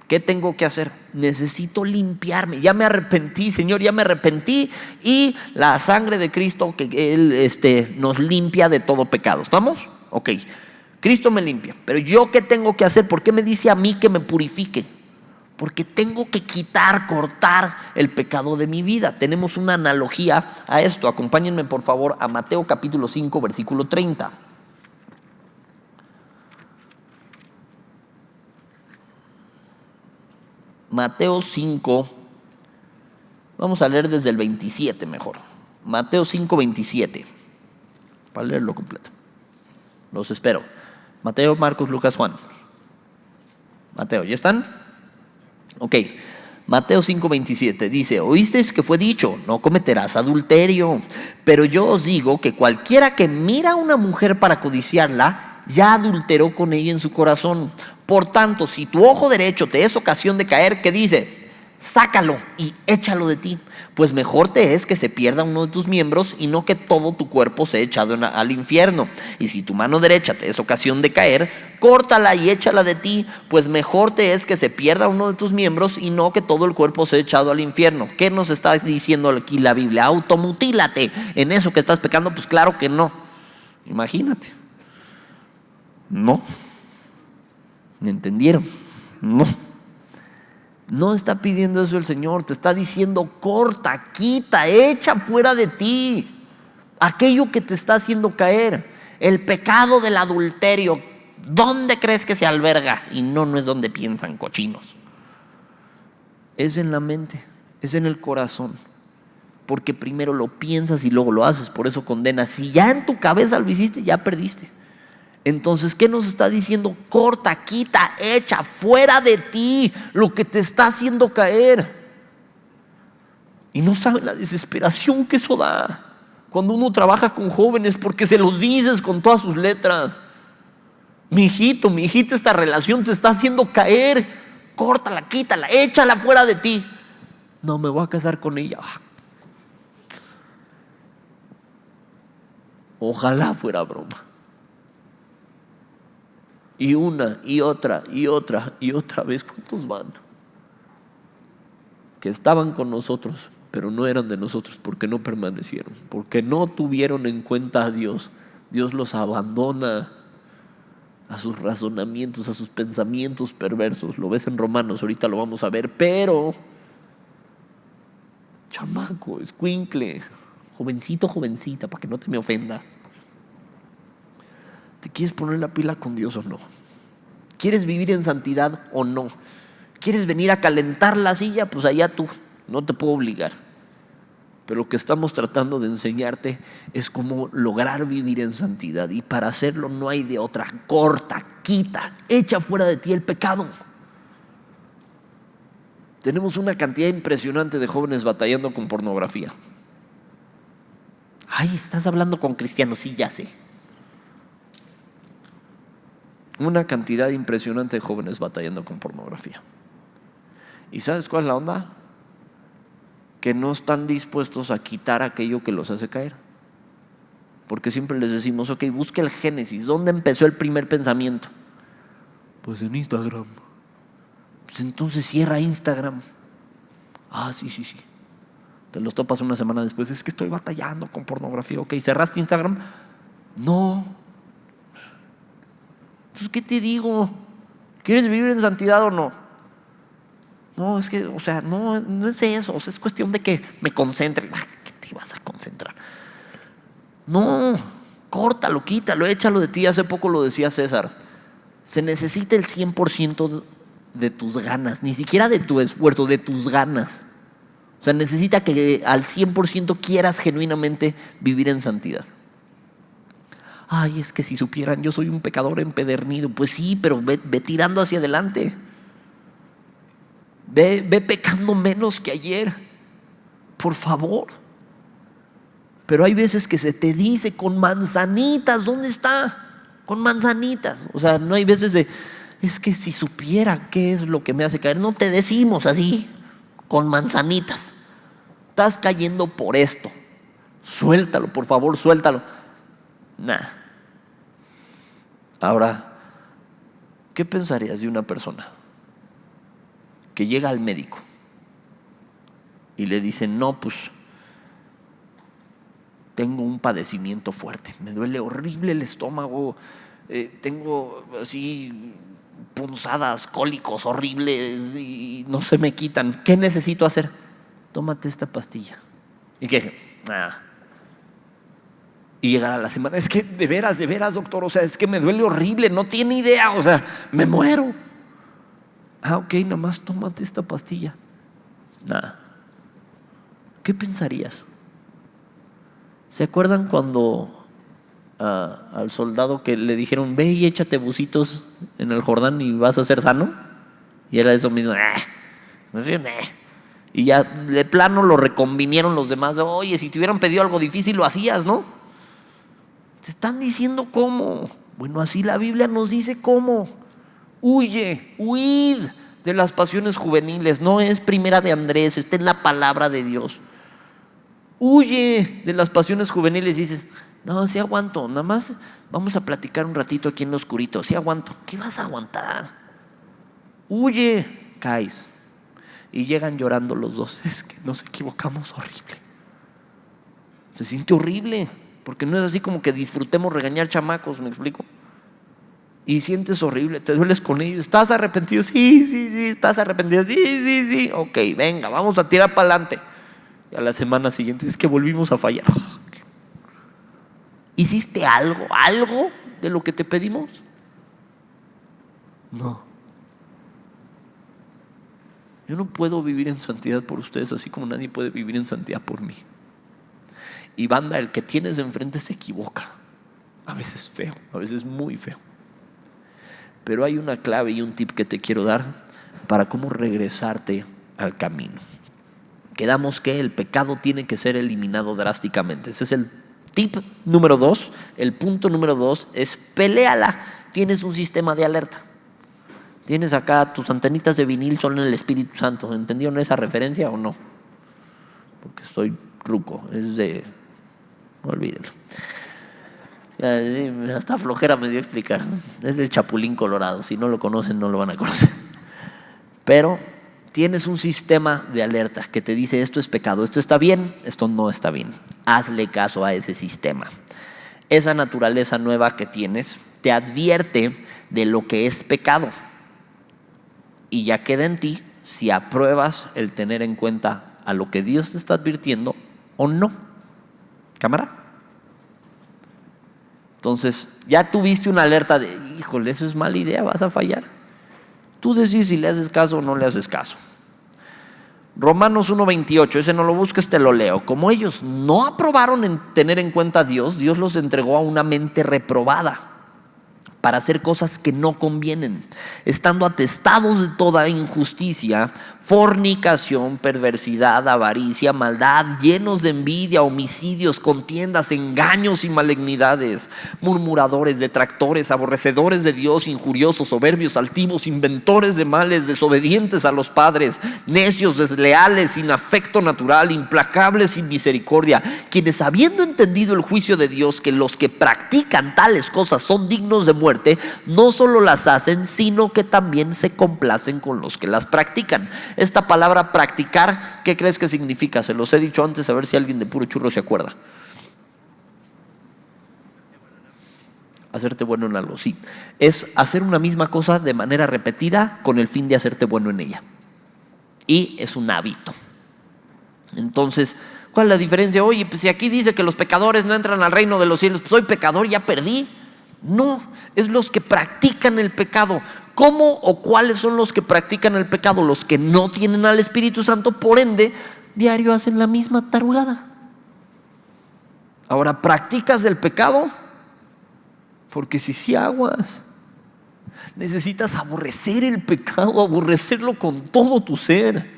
¿qué tengo que hacer? Necesito limpiarme. Ya me arrepentí, Señor, ya me arrepentí. Y la sangre de Cristo, que Él nos limpia de todo pecado. ¿Estamos? Ok. Cristo me limpia. Pero ¿yo qué tengo que hacer? ¿Por qué me dice a mí que me purifique? Porque tengo que cortar el pecado de mi vida. Tenemos una analogía a esto. Acompáñenme por favor a Mateo capítulo 5, versículo 30. Mateo 5, vamos a leer desde el 27 mejor. Mateo 5, 27. Para leerlo completo. Los espero. Mateo, Marcos, Lucas, Juan. Mateo, ¿ya están? Ok. Mateo 5, 27 dice: oísteis que fue dicho, no cometerás adulterio. Pero yo os digo que cualquiera que mira a una mujer para codiciarla, ya adulteró con ella en su corazón. Por tanto, si tu ojo derecho te es ocasión de caer, ¿qué dice? Sácalo y échalo de ti, pues mejor te es que se pierda uno de tus miembros y no que todo tu cuerpo sea echado al infierno. Y si tu mano derecha te es ocasión de caer, córtala y échala de ti, pues mejor te es que se pierda uno de tus miembros y no que todo el cuerpo sea echado al infierno. ¿Qué nos está diciendo aquí la Biblia? Automutílate en eso que estás pecando. Pues claro que no. Imagínate. No. ¿Me entendieron? No. No está pidiendo eso el Señor. Te está diciendo: corta, quita, echa fuera de ti aquello que te está haciendo caer. El pecado del adulterio, ¿dónde crees que se alberga? Y no es donde piensan, cochinos. Es en la mente, es en el corazón. Porque primero lo piensas y luego lo haces. Por eso condenas. Si ya en tu cabeza lo hiciste, ya perdiste. Entonces, ¿qué nos está diciendo? Corta, quita, echa fuera de ti lo que te está haciendo caer. Y no saben la desesperación que eso da cuando uno trabaja con jóvenes, porque se los dices con todas sus letras: mi hijito, mi hijita, esta relación te está haciendo caer. Córtala, quítala, échala fuera de ti. No, me voy a casar con ella. Ojalá fuera broma. Y una y otra y otra y otra vez. ¿Cuántos van? Que estaban con nosotros, pero no eran de nosotros porque no permanecieron, porque no tuvieron en cuenta a Dios. Dios los abandona a sus razonamientos, a sus pensamientos perversos. Lo ves en Romanos, ahorita lo vamos a ver. Pero chamaco, escuincle, jovencito, jovencita, para que no te me ofendas, ¿te quieres poner la pila con Dios o no? ¿Quieres vivir en santidad o no? ¿Quieres venir a calentar la silla? Pues allá tú, no te puedo obligar. Pero lo que estamos tratando de enseñarte es cómo lograr vivir en santidad. Y para hacerlo no hay de otra. Corta, quita, echa fuera de ti el pecado. tenemos una cantidad impresionante de jóvenes batallando con pornografía. Ay, estás hablando con cristianos, sí, ya sé. Una cantidad impresionante de jóvenes batallando con pornografía. ¿Y sabes cuál es la onda? Que no están dispuestos a quitar aquello que los hace caer. Porque siempre les decimos, ok, busca el génesis. ¿Dónde empezó el primer pensamiento? Pues en Instagram. Pues entonces cierra Instagram. Ah, sí. Te los topas una semana después. Es que estoy batallando con pornografía. Ok, ¿cerraste Instagram? No. Entonces, ¿qué te digo? ¿Quieres vivir en santidad o no? No, es que, o sea, no es eso. O sea, es cuestión de que me concentre. ¿Qué te vas a concentrar? No, córtalo, quítalo, échalo de ti. Hace poco lo decía César. Se necesita el 100% de tus ganas, ni siquiera de tu esfuerzo, de tus ganas. O sea, necesita que al 100% quieras genuinamente vivir en santidad. Ay, es que si supieran, yo soy un pecador empedernido. Pues sí, pero ve tirando hacia adelante. Ve pecando menos que ayer. Por favor. Pero hay veces que se te dice con manzanitas. ¿Dónde está? Con manzanitas. O sea, no hay veces de, es que si supiera qué es lo que me hace caer. No te decimos así, con manzanitas. Estás cayendo por esto. Suéltalo, por favor, suéltalo. Nah. Ahora, ¿qué pensarías de una persona que llega al médico y le dicen, no, pues tengo un padecimiento fuerte, me duele horrible el estómago, tengo así punzadas, cólicos horribles y no se me quitan? ¿Qué necesito hacer? Tómate esta pastilla. ¿Y qué? Y llegar a la semana, es que de veras, doctor, o sea, es que me duele horrible, no tiene idea, o sea, me muero. Ok, nada más tómate esta pastilla. Nada. ¿Qué pensarías? ¿Se acuerdan cuando al soldado que le dijeron, ve y échate bucitos en el Jordán y vas a ser sano? Y era eso mismo. Y ya de plano lo reconvinieron los demás. Oye, si te hubieran pedido algo difícil lo hacías, ¿no? Te están diciendo cómo. Bueno, así la Biblia nos dice cómo. Huid de las pasiones juveniles. No es primera de Andrés, está en la palabra de Dios. Huye de las pasiones juveniles. Y dices, no, sí aguanto, nada más vamos a platicar un ratito aquí en lo oscurito. Sí aguanto. ¿Qué vas a aguantar? Huye, caes. Y llegan llorando los dos. Es que nos equivocamos horrible. Se siente horrible, porque no es así como que disfrutemos regañar chamacos, ¿me explico? Y sientes horrible, te dueles con ellos. ¿Estás arrepentido? Sí. ¿Estás arrepentido? Sí. Ok, venga, vamos a tirar para adelante. Y a la semana siguiente es que volvimos a fallar. ¿Hiciste algo de lo que te pedimos? No. Yo no puedo vivir en santidad por ustedes, así como nadie puede vivir en santidad por mí. Y banda, el que tienes enfrente se equivoca. A veces feo, a veces muy feo. Pero hay una clave y un tip que te quiero dar para cómo regresarte al camino. Quedamos que el pecado tiene que ser eliminado drásticamente. Ese es el tip número 2. El punto número 2 es peléala. Tienes un sistema de alerta. Tienes acá tus antenitas de vinil, son el Espíritu Santo. ¿Entendieron esa referencia o no? Porque soy ruco, es de... olvídenlo. Hasta flojera me dio explicar. Es del Chapulín Colorado. Si no lo conocen, no lo van a conocer. Pero tienes un sistema de alerta que te dice esto es pecado, esto está bien, esto no está bien. Hazle caso a ese sistema. Esa naturaleza nueva que tienes te advierte de lo que es pecado. Y ya queda en ti si apruebas el tener en cuenta a lo que Dios te está advirtiendo o no. ¿Cámara? Entonces, ya tuviste una alerta de, híjole, eso es mala idea, vas a fallar. Tú decides si le haces caso o no le haces caso. Romanos 1:28, ese no lo busques, te lo leo. Como ellos no aprobaron en tener en cuenta a Dios, Dios los entregó a una mente reprobada para hacer cosas que no convienen. Estando atestados de toda injusticia, fornicación, perversidad, avaricia, maldad, llenos de envidia, homicidios, contiendas, engaños y malignidades, murmuradores, detractores, aborrecedores de Dios, injuriosos, soberbios, altivos, inventores de males, desobedientes a los padres, necios, desleales, sin afecto natural, implacables, sin misericordia, quienes habiendo entendido el juicio de Dios, que los que practican tales cosas son dignos de muerte, no solo las hacen, sino que también se complacen con los que las practican. Esta palabra practicar, ¿qué crees que significa? Se los he dicho antes, a ver si alguien de puro churro se acuerda. Hacerte bueno en algo, sí. Es hacer una misma cosa de manera repetida con el fin de hacerte bueno en ella. Y es un hábito. Entonces, ¿cuál es la diferencia? Oye, pues si aquí dice que los pecadores no entran al reino de los cielos, pues soy pecador, ya perdí. No, es los que practican el pecado. ¿Cómo o cuáles son los que practican el pecado? Los que no tienen al Espíritu Santo, por ende, diario hacen la misma tarugada. Ahora, ¿practicas el pecado? Porque si aguas, necesitas aborrecer el pecado, aborrecerlo con todo tu ser.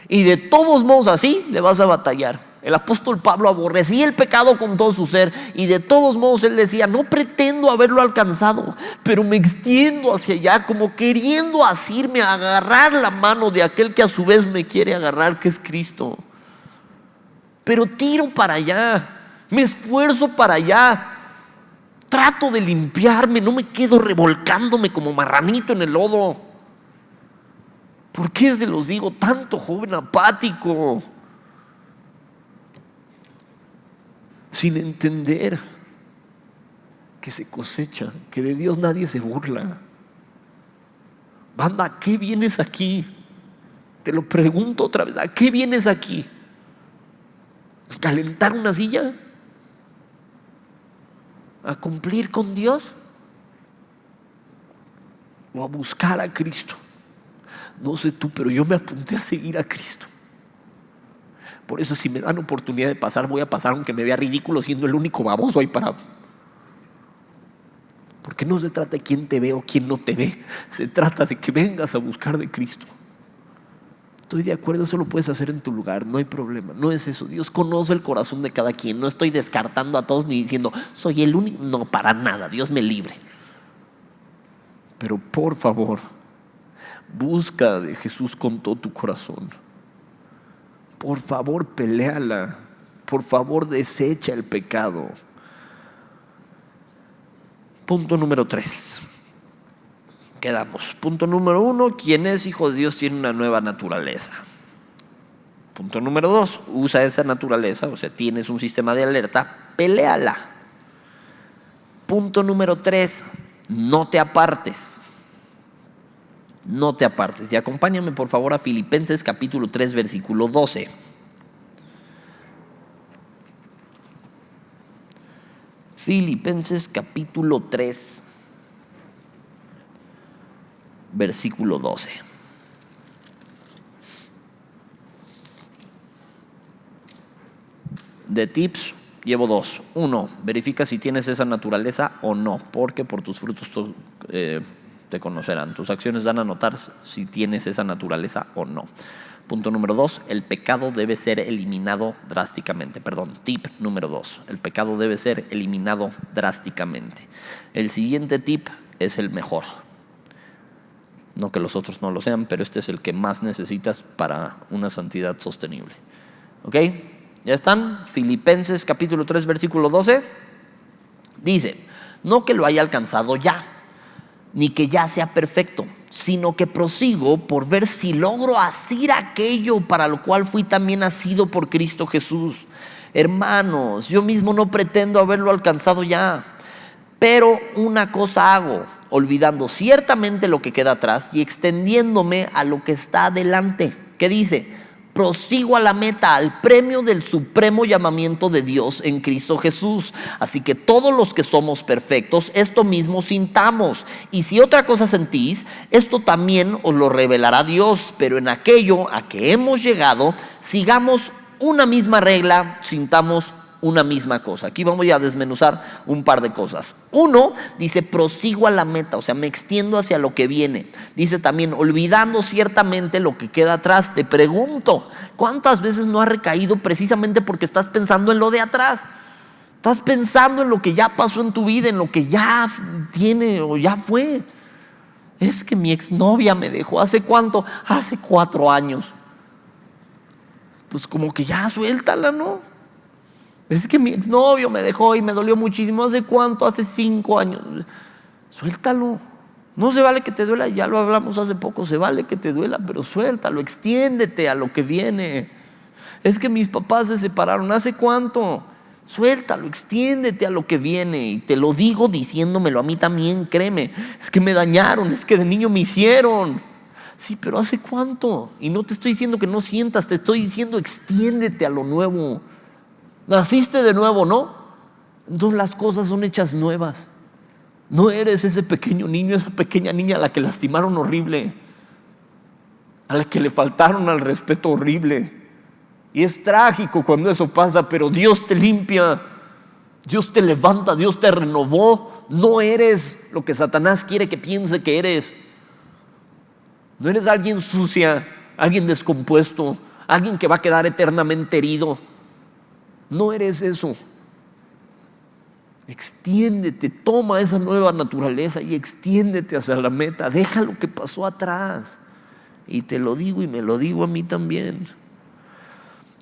Y de todos modos así le vas a batallar. El apóstol Pablo aborrecía el pecado con todo su ser y de todos modos él decía: no pretendo haberlo alcanzado, pero me extiendo hacia allá como queriendo asirme a agarrar la mano de aquel que a su vez me quiere agarrar, que es Cristo. Pero tiro para allá, me esfuerzo para allá, trato de limpiarme, no me quedo revolcándome como marranito en el lodo. ¿Por qué se los digo tanto, joven apático? Sin entender que se cosecha, que de Dios nadie se burla. Banda, ¿a qué vienes aquí? Te lo pregunto otra vez, ¿a qué vienes aquí? ¿A calentar una silla? ¿A cumplir con Dios? ¿O a buscar a Cristo? No sé tú, pero yo me apunté a seguir a Cristo. Por eso, si me dan oportunidad de pasar, voy a pasar aunque me vea ridículo siendo el único baboso ahí parado. Porque no se trata de quién te ve o quién no te ve. Se trata de que vengas a buscar de Cristo. Estoy de acuerdo, eso lo puedes hacer en tu lugar, no hay problema. No es eso, Dios conoce el corazón de cada quien. No estoy descartando a todos ni diciendo soy el único. No, para nada, Dios me libre. Pero por favor, busca de Jesús con todo tu corazón. Por favor, peléala. Por favor, desecha el pecado. Punto número 3. Quedamos. Punto número 1, quien es hijo de Dios tiene una nueva naturaleza. Punto número 2, usa esa naturaleza, o sea, tienes un sistema de alerta, peléala. Punto número 3, no te apartes. No te apartes. Y acompáñame por favor a Filipenses capítulo 3 versículo 12. Filipenses capítulo 3 versículo 12. De tips llevo 2. 1, verifica si tienes esa naturaleza o no, porque por tus frutos te conocerán. Tus acciones dan a notar si tienes esa naturaleza o no. Punto número 2, el pecado debe ser eliminado drásticamente. Tip número 2, el pecado debe ser eliminado drásticamente. El siguiente tip es el mejor. No que los otros no lo sean, pero este es el que más necesitas para una santidad sostenible. ¿Ok? ¿Ya están? Filipenses capítulo 3 versículo 12. Dice, no que lo haya alcanzado ya, ni que ya sea perfecto, sino que prosigo por ver si logro hacer aquello para lo cual fui también nacido por Cristo Jesús. Hermanos, yo mismo no pretendo haberlo alcanzado ya, pero una cosa hago, olvidando ciertamente lo que queda atrás y extendiéndome a lo que está adelante. ¿Qué dice? Prosigo a la meta, al premio del supremo llamamiento de Dios en Cristo Jesús. Así que todos los que somos perfectos, esto mismo sintamos. Y si otra cosa sentís, esto también os lo revelará Dios. Pero en aquello a que hemos llegado, sigamos una misma regla, sintamos una misma cosa. Aquí vamos a desmenuzar un par de cosas. Uno, dice, prosigo a la meta, o sea, me extiendo hacia lo que viene. Dice también, olvidando ciertamente lo que queda atrás. Te pregunto, ¿cuántas veces no has recaído precisamente porque estás pensando en lo de atrás? Estás pensando en lo que ya pasó en tu vida, en lo que ya tiene o ya fue. Es que mi exnovia me dejó, ¿hace cuánto? Hace 4 años. Pues como que ya suéltala, ¿no? Es que mi exnovio me dejó y me dolió muchísimo. ¿Hace cuánto? Hace 5 años. Suéltalo. No se vale que te duela, ya lo hablamos hace poco. Se vale que te duela, pero suéltalo, extiéndete a lo que viene. Es que mis papás se separaron. ¿Hace cuánto? Suéltalo, extiéndete a lo que viene. Y te lo digo diciéndomelo a mí también, créeme. Es que me dañaron, es que de niño me hicieron. Sí, pero ¿hace cuánto? Y no te estoy diciendo que no sientas, te estoy diciendo extiéndete a lo nuevo. Naciste de nuevo, ¿no? Entonces las cosas son hechas nuevas. No eres ese pequeño niño, esa pequeña niña a la que lastimaron horrible, a la que le faltaron al respeto horrible. Y es trágico cuando eso pasa, pero Dios te limpia, Dios te levanta, Dios te renovó. No eres lo que Satanás quiere que piense que eres. No eres alguien sucia, alguien descompuesto, alguien que va a quedar eternamente herido. No eres eso. Extiéndete, toma esa nueva naturaleza y extiéndete hacia la meta. Deja lo que pasó atrás. Y te lo digo y me lo digo a mí también.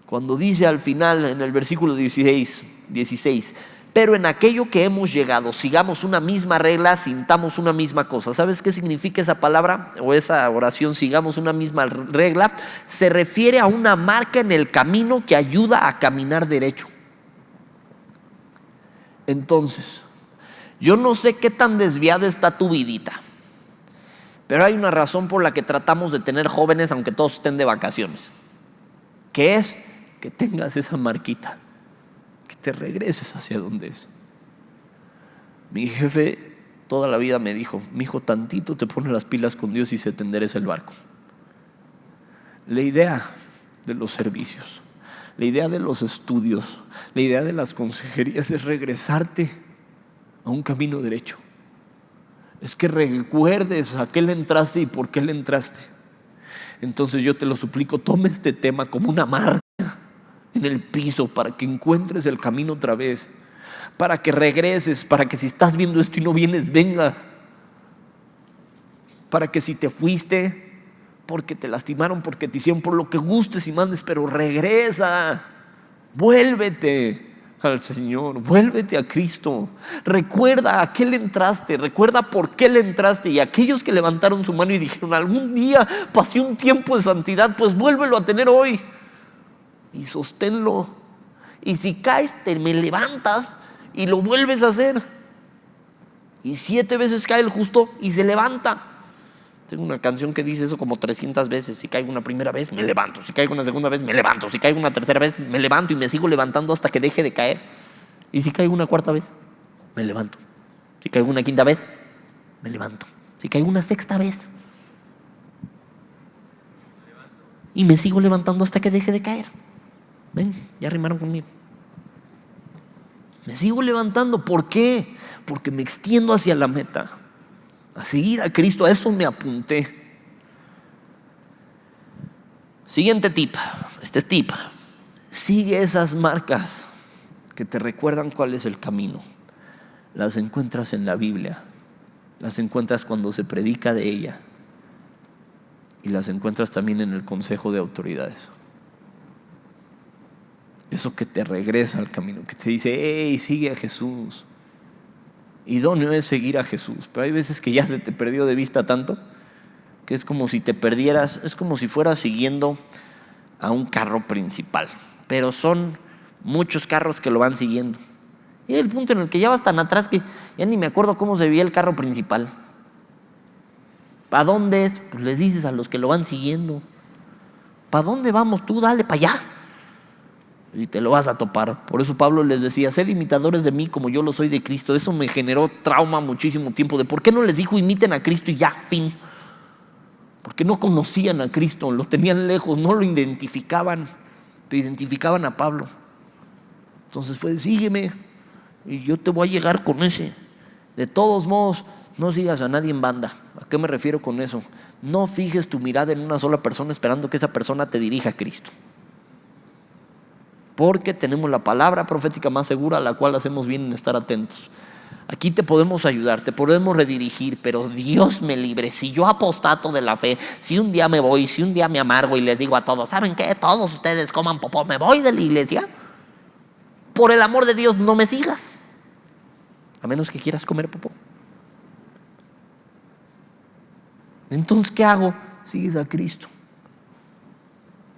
Cuando dice al final en el versículo 16, pero en aquello que hemos llegado, sigamos una misma regla, sintamos una misma cosa. ¿Sabes qué significa esa palabra o esa oración, sigamos una misma regla? Se refiere a una marca en el camino que ayuda a caminar derecho. Entonces, yo no sé qué tan desviada está tu vidita, pero hay una razón por la que tratamos de tener jóvenes aunque todos estén de vacaciones, que es que tengas esa marquita, que te regreses hacia donde es. Mi jefe toda la vida me dijo, mijo, tantito te pones las pilas con Dios y se te endereza el barco. La idea de los servicios, la idea de los estudios, la idea de las consejerías es regresarte a un camino derecho. Es que recuerdes a qué le entraste y por qué le entraste. Entonces yo te lo suplico, toma este tema como una marca en el piso para que encuentres el camino otra vez, para que regreses, para que si estás viendo esto y no vienes, vengas, para que si te fuiste porque te lastimaron, porque te hicieron, por lo que gustes y mandes, pero regresa, vuélvete al Señor, vuélvete a Cristo. Recuerda a qué le entraste, recuerda por qué le entraste. Y aquellos que levantaron su mano y dijeron, algún día pasé un tiempo de santidad, pues vuélvelo a tener hoy y sosténlo. Y si caes, te me levantas y lo vuelves a hacer. Y 7 veces cae el justo y se levanta. Tengo una canción que dice eso como 300 veces. Si caigo una primera vez, me levanto. Si caigo una segunda vez, me levanto. Si caigo una tercera vez, me levanto y me sigo levantando hasta que deje de caer. Y si caigo una cuarta vez, me levanto. Si caigo una quinta vez, me levanto. Si caigo una sexta vez, y me sigo levantando hasta que deje de caer. Ven, ya rimaron conmigo. Me sigo levantando. ¿Por qué? Porque me extiendo hacia la meta, a seguir a Cristo. A eso me apunté. Siguiente tip. Este es tip. Sigue esas marcas que te recuerdan cuál es el camino. Las encuentras en la Biblia. Las encuentras cuando se predica de ella. Y las encuentras también en el consejo de autoridades. Eso que te regresa al camino, que te dice, hey, sigue a Jesús. Idóneo es seguir a Jesús, pero hay veces que ya se te perdió de vista tanto que es como si te perdieras, es como si fueras siguiendo a un carro principal, pero son muchos carros que lo van siguiendo. Y hay el punto en el que ya vas tan atrás que ya ni me acuerdo cómo se veía el carro principal. ¿Para dónde es? Pues les dices a los que lo van siguiendo, ¿para dónde vamos? Tú dale para allá. Y te lo vas a topar. Por eso Pablo les decía, sed imitadores de mí como yo lo soy de Cristo. Eso me generó trauma muchísimo tiempo. De por qué no les dijo imiten a Cristo y ya, fin. Porque no conocían a Cristo, lo tenían lejos, no lo identificaban, pero identificaban a Pablo. Entonces fue, sígueme y yo te voy a llegar con ese. De todos modos, no sigas a nadie en banda. ¿A qué me refiero con eso? No fijes tu mirada en una sola persona esperando que esa persona te dirija a Cristo. Porque tenemos la palabra profética más segura, a la cual hacemos bien en estar atentos. Aquí te podemos ayudar, te podemos redirigir, pero Dios me libre. Si yo apostato de la fe, si un día me voy, si un día me amargo y les digo a todos, ¿saben qué? Todos ustedes coman popó, me voy de la iglesia. Por el amor de Dios, no me sigas. A menos que quieras comer popó. Entonces, ¿qué hago? Sigues a Cristo.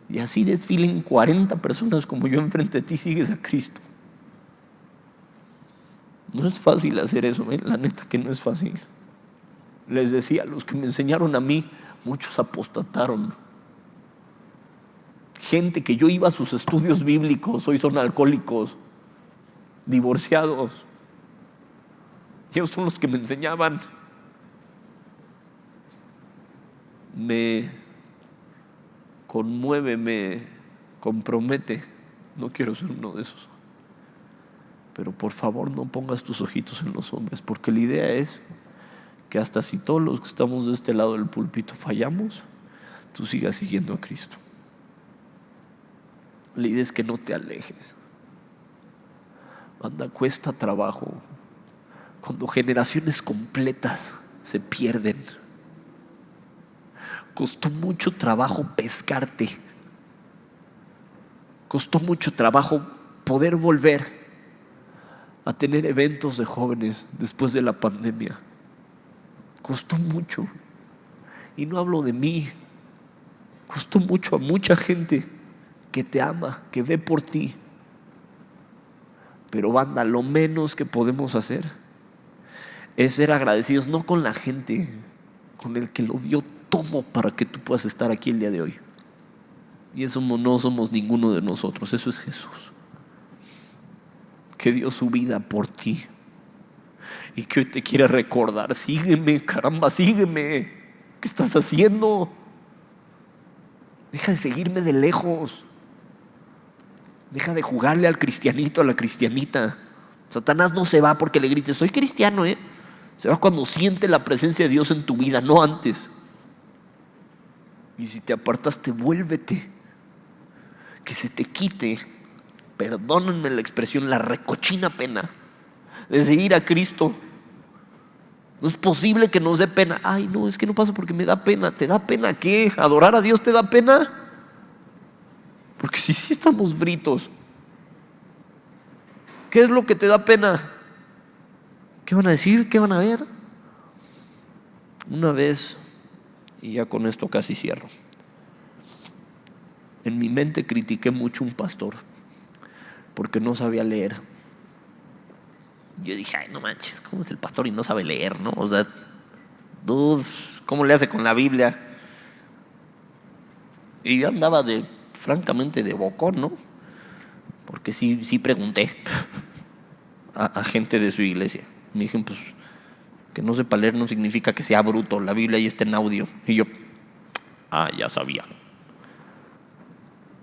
Y así desfilen 40 personas como yo enfrente de ti, sigues a Cristo. No es fácil hacer eso, la neta que no es fácil. Les decía, los que me enseñaron a mí, muchos apostataron. Gente que yo iba a sus estudios bíblicos, hoy son alcohólicos, divorciados. Ellos son los que me enseñaban. Me conmueve, me compromete. No quiero ser uno de esos. Pero por favor no pongas tus ojitos en los hombres, porque la idea es que hasta si todos los que estamos de este lado del púlpito fallamos, tú sigas siguiendo a Cristo. La idea es que no te alejes. Anda, cuesta trabajo. Cuando generaciones completas se pierden. Costó mucho trabajo pescarte. Costó mucho trabajo poder volver a tener eventos de jóvenes después de la pandemia. Costó mucho. Y no hablo de mí. Costó mucho a mucha gente que te ama, que ve por ti. Pero banda, lo menos que podemos hacer es ser agradecidos, no con la gente, con el que lo dio todo para que tú puedas estar aquí el día de hoy. Y eso no somos ninguno de nosotros, eso es Jesús, que dio su vida por ti y que hoy te quiere recordar: sígueme, caramba, sígueme. ¿Qué estás haciendo? Deja de seguirme de lejos. Deja de jugarle al cristianito, a la cristianita. Satanás no se va porque le grites soy cristiano, se va cuando siente la presencia de Dios en tu vida, no antes. Y si te apartaste, vuélvete. Que se te quite, perdónenme la expresión, la recochina pena de seguir a Cristo. No es posible que nos dé pena. Ay, no, es que no pasa porque me da pena. ¿Te da pena qué? ¿Adorar a Dios te da pena? Porque si sí estamos fritos. ¿Qué es lo que te da pena? ¿Qué van a decir? ¿Qué van a ver? Una vez, y ya con esto casi cierro, en mi mente critiqué mucho a un pastor porque no sabía leer. Yo dije, ay, no manches, ¿cómo es el pastor y no sabe leer, no? O sea, dude, ¿cómo le hace con la Biblia? Y yo andaba francamente de bocón, ¿no? Porque sí pregunté a gente de su iglesia. Me dijeron, pues, que no sepa leer no significa que sea bruto. La Biblia ahí está en audio. Y yo, ya sabía.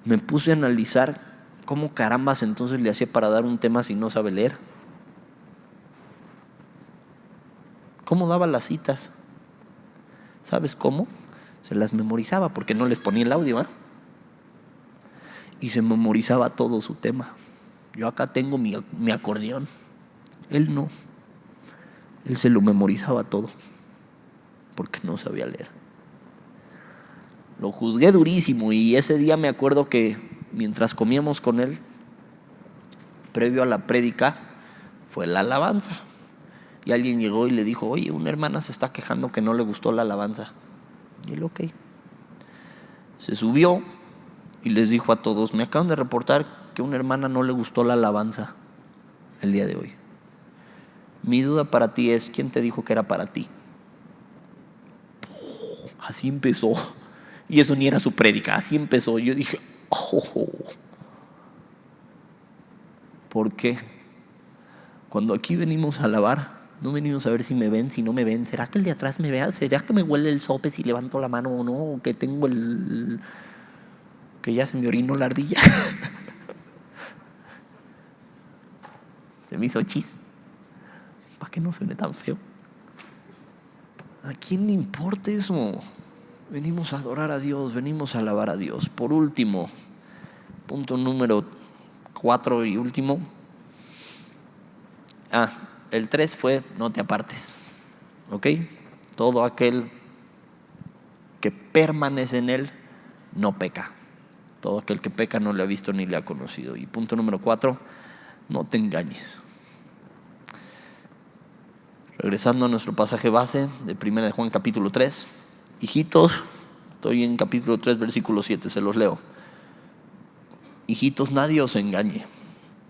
Me puse a analizar cómo carambas entonces le hacía para dar un tema si no sabe leer. ¿Cómo daba las citas? ¿Sabes cómo? Se las memorizaba porque no les ponía el audio, y se memorizaba todo su tema. Yo acá tengo mi acordeón. Él no. Él se lo memorizaba todo porque no sabía leer. Lo juzgué durísimo y ese día me acuerdo que mientras comíamos con él, previo a la prédica, fue la alabanza. Y alguien llegó y le dijo, oye, una hermana se está quejando que no le gustó la alabanza. Y él, ok. Se subió y les dijo a todos, me acaban de reportar que a una hermana no le gustó la alabanza el día de hoy. Mi duda para ti es, ¿quién te dijo que era para ti? Así empezó. Y eso ni era su prédica, así empezó. Yo dije, ¿por qué? Cuando aquí venimos a alabar, no venimos a ver si me ven, si no me ven. ¿Será que el de atrás me vea? ¿Será que me huele el sope si levanto la mano o no? ¿O que tengo que ya se me orinó la ardilla? Se me hizo chis. ¿Para qué no suene tan feo? ¿A quién le importa eso? Venimos a adorar a Dios, venimos a alabar a Dios. Por último, punto número 4 y último. El 3 fue no te apartes. ¿Ok? Todo aquel que permanece en Él no peca. Todo aquel que peca no le ha visto ni le ha conocido. Y punto número 4, no te engañes. Regresando a nuestro pasaje base de 1 de Juan capítulo 3. Hijitos, estoy en capítulo 3 versículo 7, se los leo. Hijitos, nadie os engañe.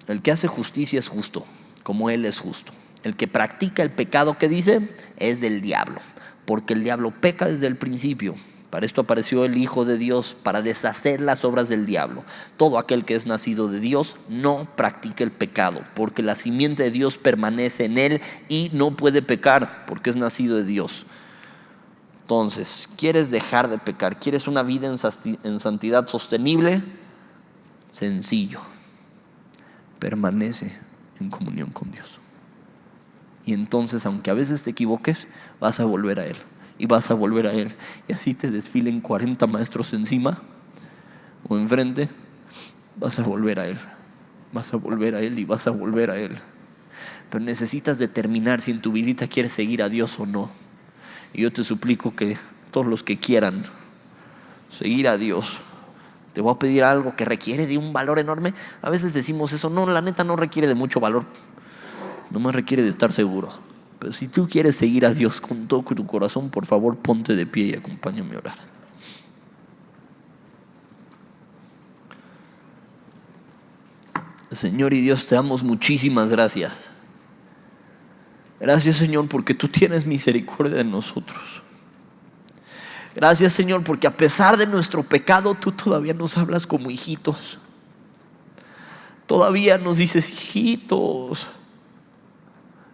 El que hace justicia es justo, como Él es justo. El que practica el pecado, ¿qué dice? Es del diablo, porque el diablo peca desde el principio. Para esto apareció el Hijo de Dios, para deshacer las obras del diablo. Todo aquel que es nacido de Dios no practica el pecado, porque la simiente de Dios permanece en él y no puede pecar, porque es nacido de Dios. Entonces, ¿quieres dejar de pecar? ¿Quieres una vida en santidad sostenible? Sencillo. Permanece en comunión con Dios. Y entonces, aunque a veces te equivoques, vas a volver a Él. Y vas a volver a Él. Y así te desfilen 40 maestros encima o enfrente, vas a volver a Él. Vas a volver a Él y vas a volver a Él. Pero necesitas determinar si en tu vidita quieres seguir a Dios o no. Y yo te suplico que todos los que quieran seguir a Dios, te voy a pedir algo que requiere de un valor enorme. A veces decimos eso, no, la neta no requiere de mucho valor, nomás requiere de estar seguro. Pero si tú quieres seguir a Dios con todo tu corazón, por favor ponte de pie y acompáñame a orar. Señor y Dios, te damos muchísimas gracias. Gracias, Señor, porque tú tienes misericordia de nosotros. Gracias, Señor, porque a pesar de nuestro pecado, tú todavía nos hablas como hijitos. Todavía nos dices, hijitos,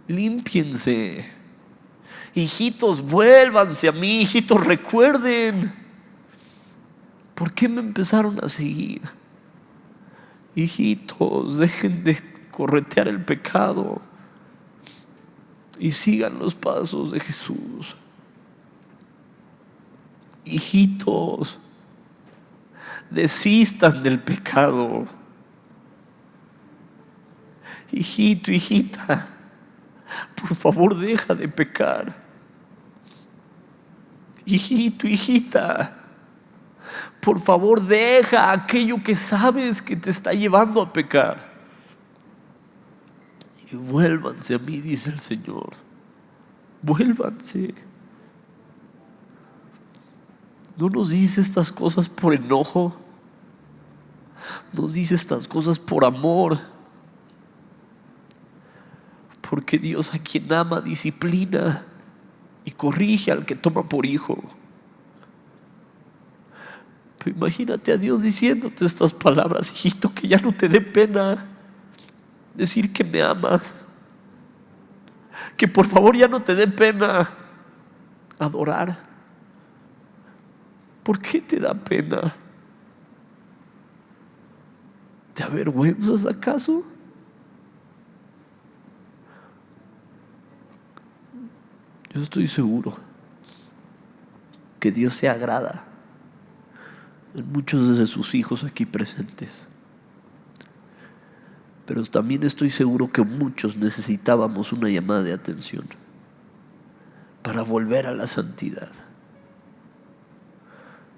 límpiense. Hijitos, vuélvanse a mí. Hijitos, recuerden por qué me empezaron a seguir. Hijitos, dejen de corretear el pecado y sigan los pasos de Jesús. Hijitos, desistan del pecado. Hijito, hijita, por favor deja de pecar. Hijito, hijita, por favor deja aquello que sabes que te está llevando a pecar. Y vuélvanse a mí, dice el Señor. Vuélvanse. No nos dice estas cosas por enojo. Nos dice estas cosas por amor. Porque Dios a quien ama disciplina y corrige al que toma por hijo. Pero imagínate a Dios diciéndote estas palabras, hijito, que ya no te dé pena decir que me amas. Que por favor ya no te dé pena adorar. ¿Por qué te da pena? ¿Te avergüenzas acaso? Yo estoy seguro que Dios se agrada en muchos de sus hijos aquí presentes. Pero también estoy seguro que muchos necesitábamos una llamada de atención para volver a la santidad.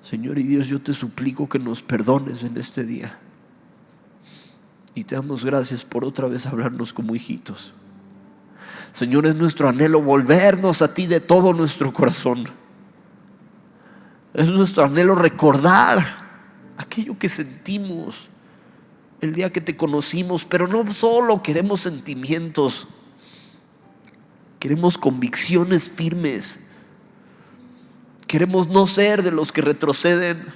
Señor y Dios, yo te suplico que nos perdones en este día. Y te damos gracias por otra vez hablarnos como hijitos. Señor, es nuestro anhelo volvernos a ti de todo nuestro corazón. Es nuestro anhelo recordar aquello que sentimos el día que te conocimos. Pero no solo queremos sentimientos, queremos convicciones firmes. Queremos no ser de los que retroceden,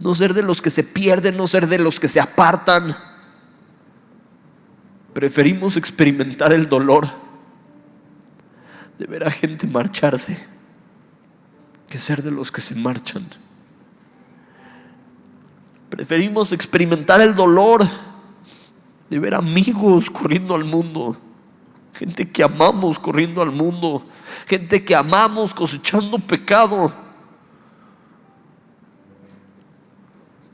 no ser de los que se pierden, no ser de los que se apartan. Preferimos experimentar el dolor de ver a gente marcharse que ser de los que se marchan. Preferimos experimentar el dolor de ver amigos corriendo al mundo, gente que amamos corriendo al mundo, gente que amamos cosechando pecado.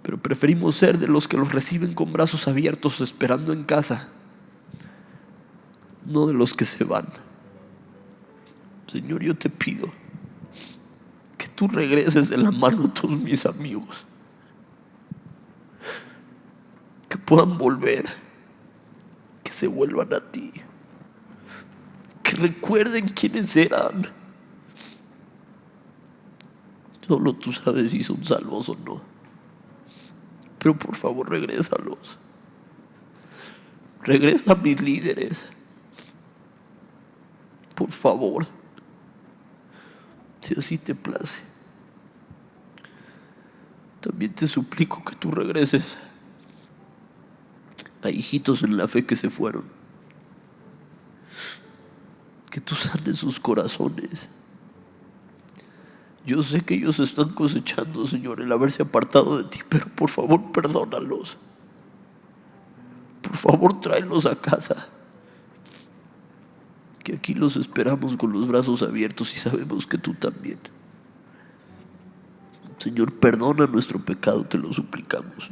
Pero preferimos ser de los que los reciben con brazos abiertos esperando en casa, no de los que se van. Señor, yo te pido que tú regreses de la mano a todos mis amigos, que puedan volver, que se vuelvan a ti, que recuerden quiénes eran. Solo tú sabes si son salvos o no, pero por favor regrésalos. Regresa a mis líderes, por favor, si así te place. También te suplico que tú regreses a hijitos en la fe que se fueron, que tú sanes sus corazones. Yo sé que ellos están cosechando, Señor, el haberse apartado de ti, pero por favor perdónalos. Por favor tráelos a casa, que aquí los esperamos con los brazos abiertos y sabemos que tú también. Señor, perdona nuestro pecado, te lo suplicamos.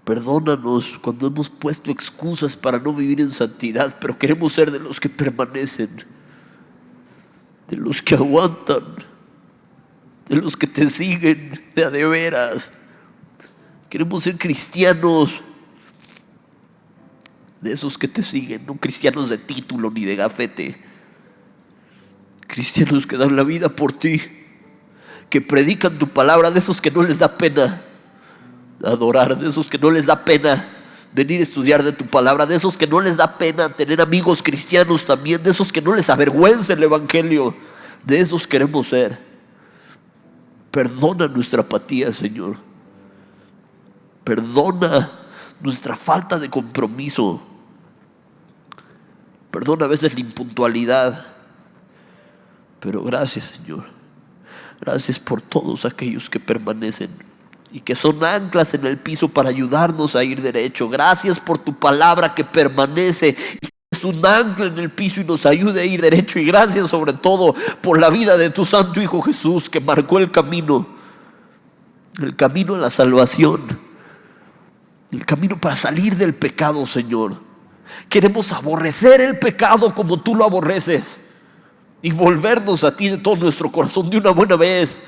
Perdónanos cuando hemos puesto excusas para no vivir en santidad, pero queremos ser de los que permanecen, de los que aguantan, de los que te siguen de veras. Queremos ser cristianos, de esos que te siguen, no cristianos de título ni de gafete, cristianos que dan la vida por ti, que predican tu palabra, de esos que no les da pena adorar, de esos que no les da pena venir a estudiar de tu palabra, de esos que no les da pena tener amigos cristianos también, de esos que no les avergüenza el evangelio. De esos queremos ser. Perdona nuestra apatía, Señor. Perdona nuestra falta de compromiso. Perdona a veces la impuntualidad. Pero gracias, Señor. Gracias por todos aquellos que permanecen y que son anclas en el piso para ayudarnos a ir derecho. Gracias por tu palabra que permanece y es un ancla en el piso y nos ayuda a ir derecho. Y gracias sobre todo por la vida de tu santo Hijo Jesús, que marcó el camino a la salvación, el camino para salir del pecado, Señor. Queremos aborrecer el pecado como tú lo aborreces y volvernos a ti de todo nuestro corazón de una buena vez.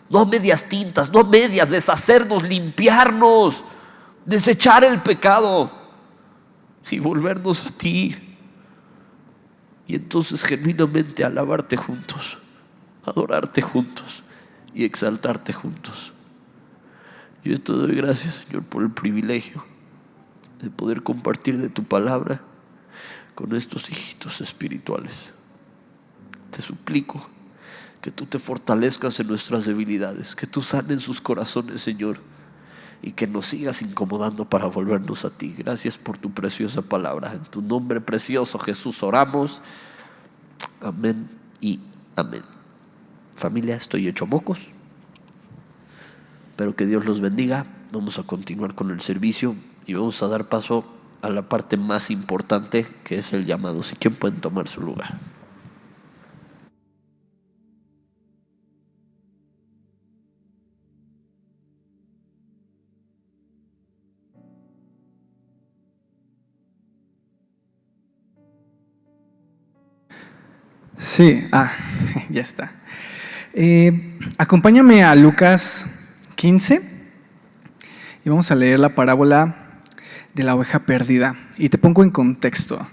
No a medias tintas, no a medias, deshacernos, limpiarnos, desechar el pecado y volvernos a ti. Y entonces genuinamente alabarte juntos, adorarte juntos y exaltarte juntos. Yo te doy gracias, Señor, por el privilegio de poder compartir de tu palabra con estos hijitos espirituales. Te suplico que tú te fortalezcas en nuestras debilidades, que tú sanes sus corazones, Señor, y que nos sigas incomodando para volvernos a ti. Gracias por tu preciosa palabra. En tu nombre precioso, Jesús, oramos. Amén y amén. Familia, estoy hecho mocos. Espero que Dios los bendiga. Vamos a continuar con el servicio y vamos a dar paso a la parte más importante, que es el llamado. Si quieren pueden tomar su lugar. Sí, ya está. Acompáñame a Lucas 15 y vamos a leer la parábola de la oveja perdida. Y te pongo en contexto.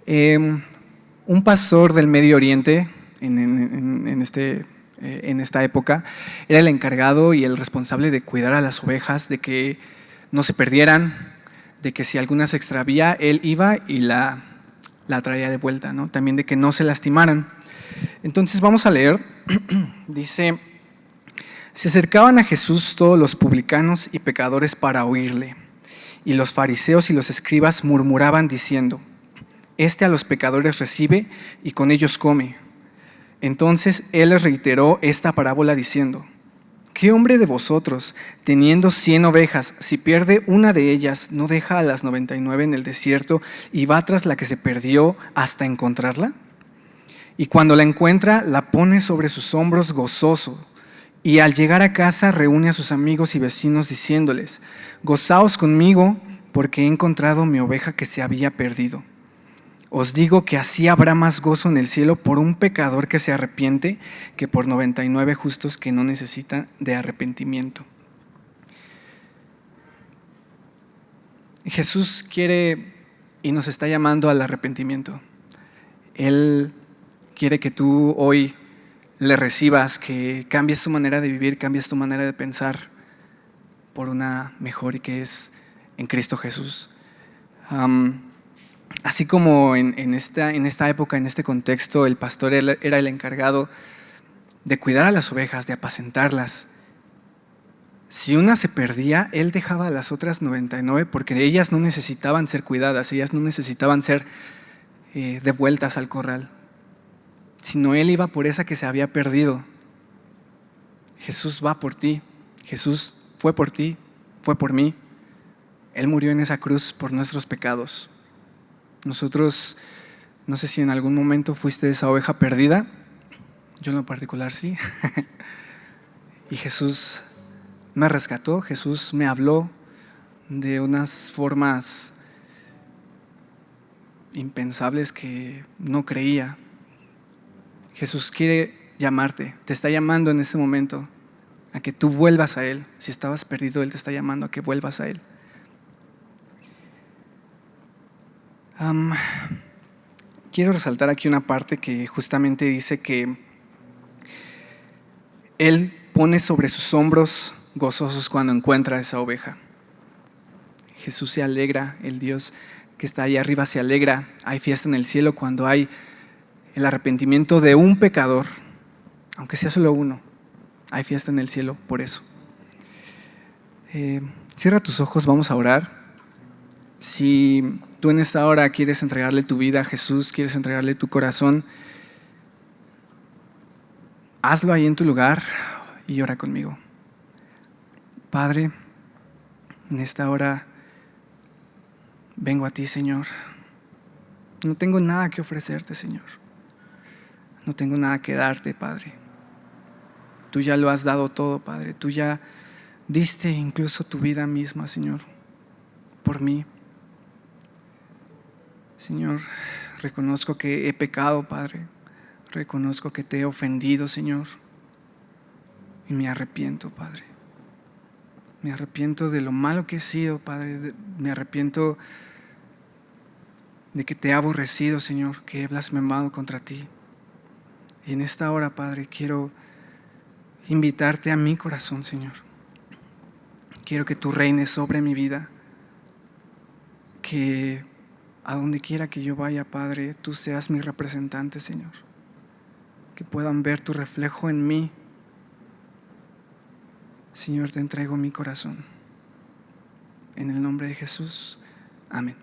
Un pastor del Medio Oriente en esta época era el encargado y el responsable de cuidar a las ovejas, de que no se perdieran, de que si alguna se extravía, él iba y la traía de vuelta, ¿no? También de que no se lastimaran. Entonces vamos a leer. Dice: se acercaban a Jesús todos los publicanos y pecadores para oírle, y los fariseos y los escribas murmuraban diciendo: este a los pecadores recibe y con ellos come. Entonces él les reiteró esta parábola diciendo: ¿Qué hombre de vosotros, teniendo 100 ovejas, si pierde una de ellas, no deja a las 99 en el desierto y va tras la que se perdió hasta encontrarla? Y cuando la encuentra, la pone sobre sus hombros gozoso. Y al llegar a casa, reúne a sus amigos y vecinos diciéndoles: gozaos conmigo, porque he encontrado mi oveja que se había perdido. Os digo que así habrá más gozo en el cielo por un pecador que se arrepiente que por 99 justos que no necesitan de arrepentimiento. Jesús quiere y nos está llamando al arrepentimiento. Él quiere que tú hoy le recibas, que cambies tu manera de vivir, cambies tu manera de pensar por una mejor, y que es en Cristo Jesús. Así como en esta época, en este contexto, el pastor era el encargado de cuidar a las ovejas, de apacentarlas. Si una se perdía, él dejaba a las otras 99 porque ellas no necesitaban ser cuidadas, ellas no necesitaban ser devueltas al corral, sino él iba por esa que se había perdido. Jesús va por ti, Jesús fue por ti, fue por mí. Él murió en esa cruz por nuestros pecados. Nosotros, no sé si en algún momento fuiste esa oveja perdida, yo en lo particular sí. Y Jesús me rescató, Jesús me habló de unas formas impensables que no creía. Jesús quiere llamarte, te está llamando en este momento a que tú vuelvas a Él. Si estabas perdido, Él te está llamando a que vuelvas a Él. Quiero resaltar aquí una parte que justamente dice que Él pone sobre sus hombros gozosos cuando encuentra a esa oveja. Jesús se alegra, el Dios que está ahí arriba se alegra. Hay fiesta en el cielo cuando hay el arrepentimiento de un pecador, aunque sea solo uno. Hay fiesta en el cielo por eso. Cierra tus ojos, vamos a orar. Si tú en esta hora quieres entregarle tu vida a Jesús, quieres entregarle tu corazón, hazlo ahí en tu lugar y ora conmigo. Padre, en esta hora vengo a ti, Señor. No tengo nada que ofrecerte, Señor. No tengo nada que darte, Padre. Tú ya lo has dado todo, Padre. Tú ya diste incluso tu vida misma, Señor, por mí. Señor, reconozco que he pecado, Padre. Reconozco que te he ofendido, Señor. Y me arrepiento, Padre. Me arrepiento de lo malo que he sido, Padre. Me arrepiento de que te he aborrecido, Señor, que he blasfemado contra ti. Y en esta hora, Padre, quiero invitarte a mi corazón, Señor. Quiero que tú reines sobre mi vida. Que a donde quiera que yo vaya, Padre, tú seas mi representante, Señor. Que puedan ver tu reflejo en mí. Señor, te entrego mi corazón. En el nombre de Jesús. Amén.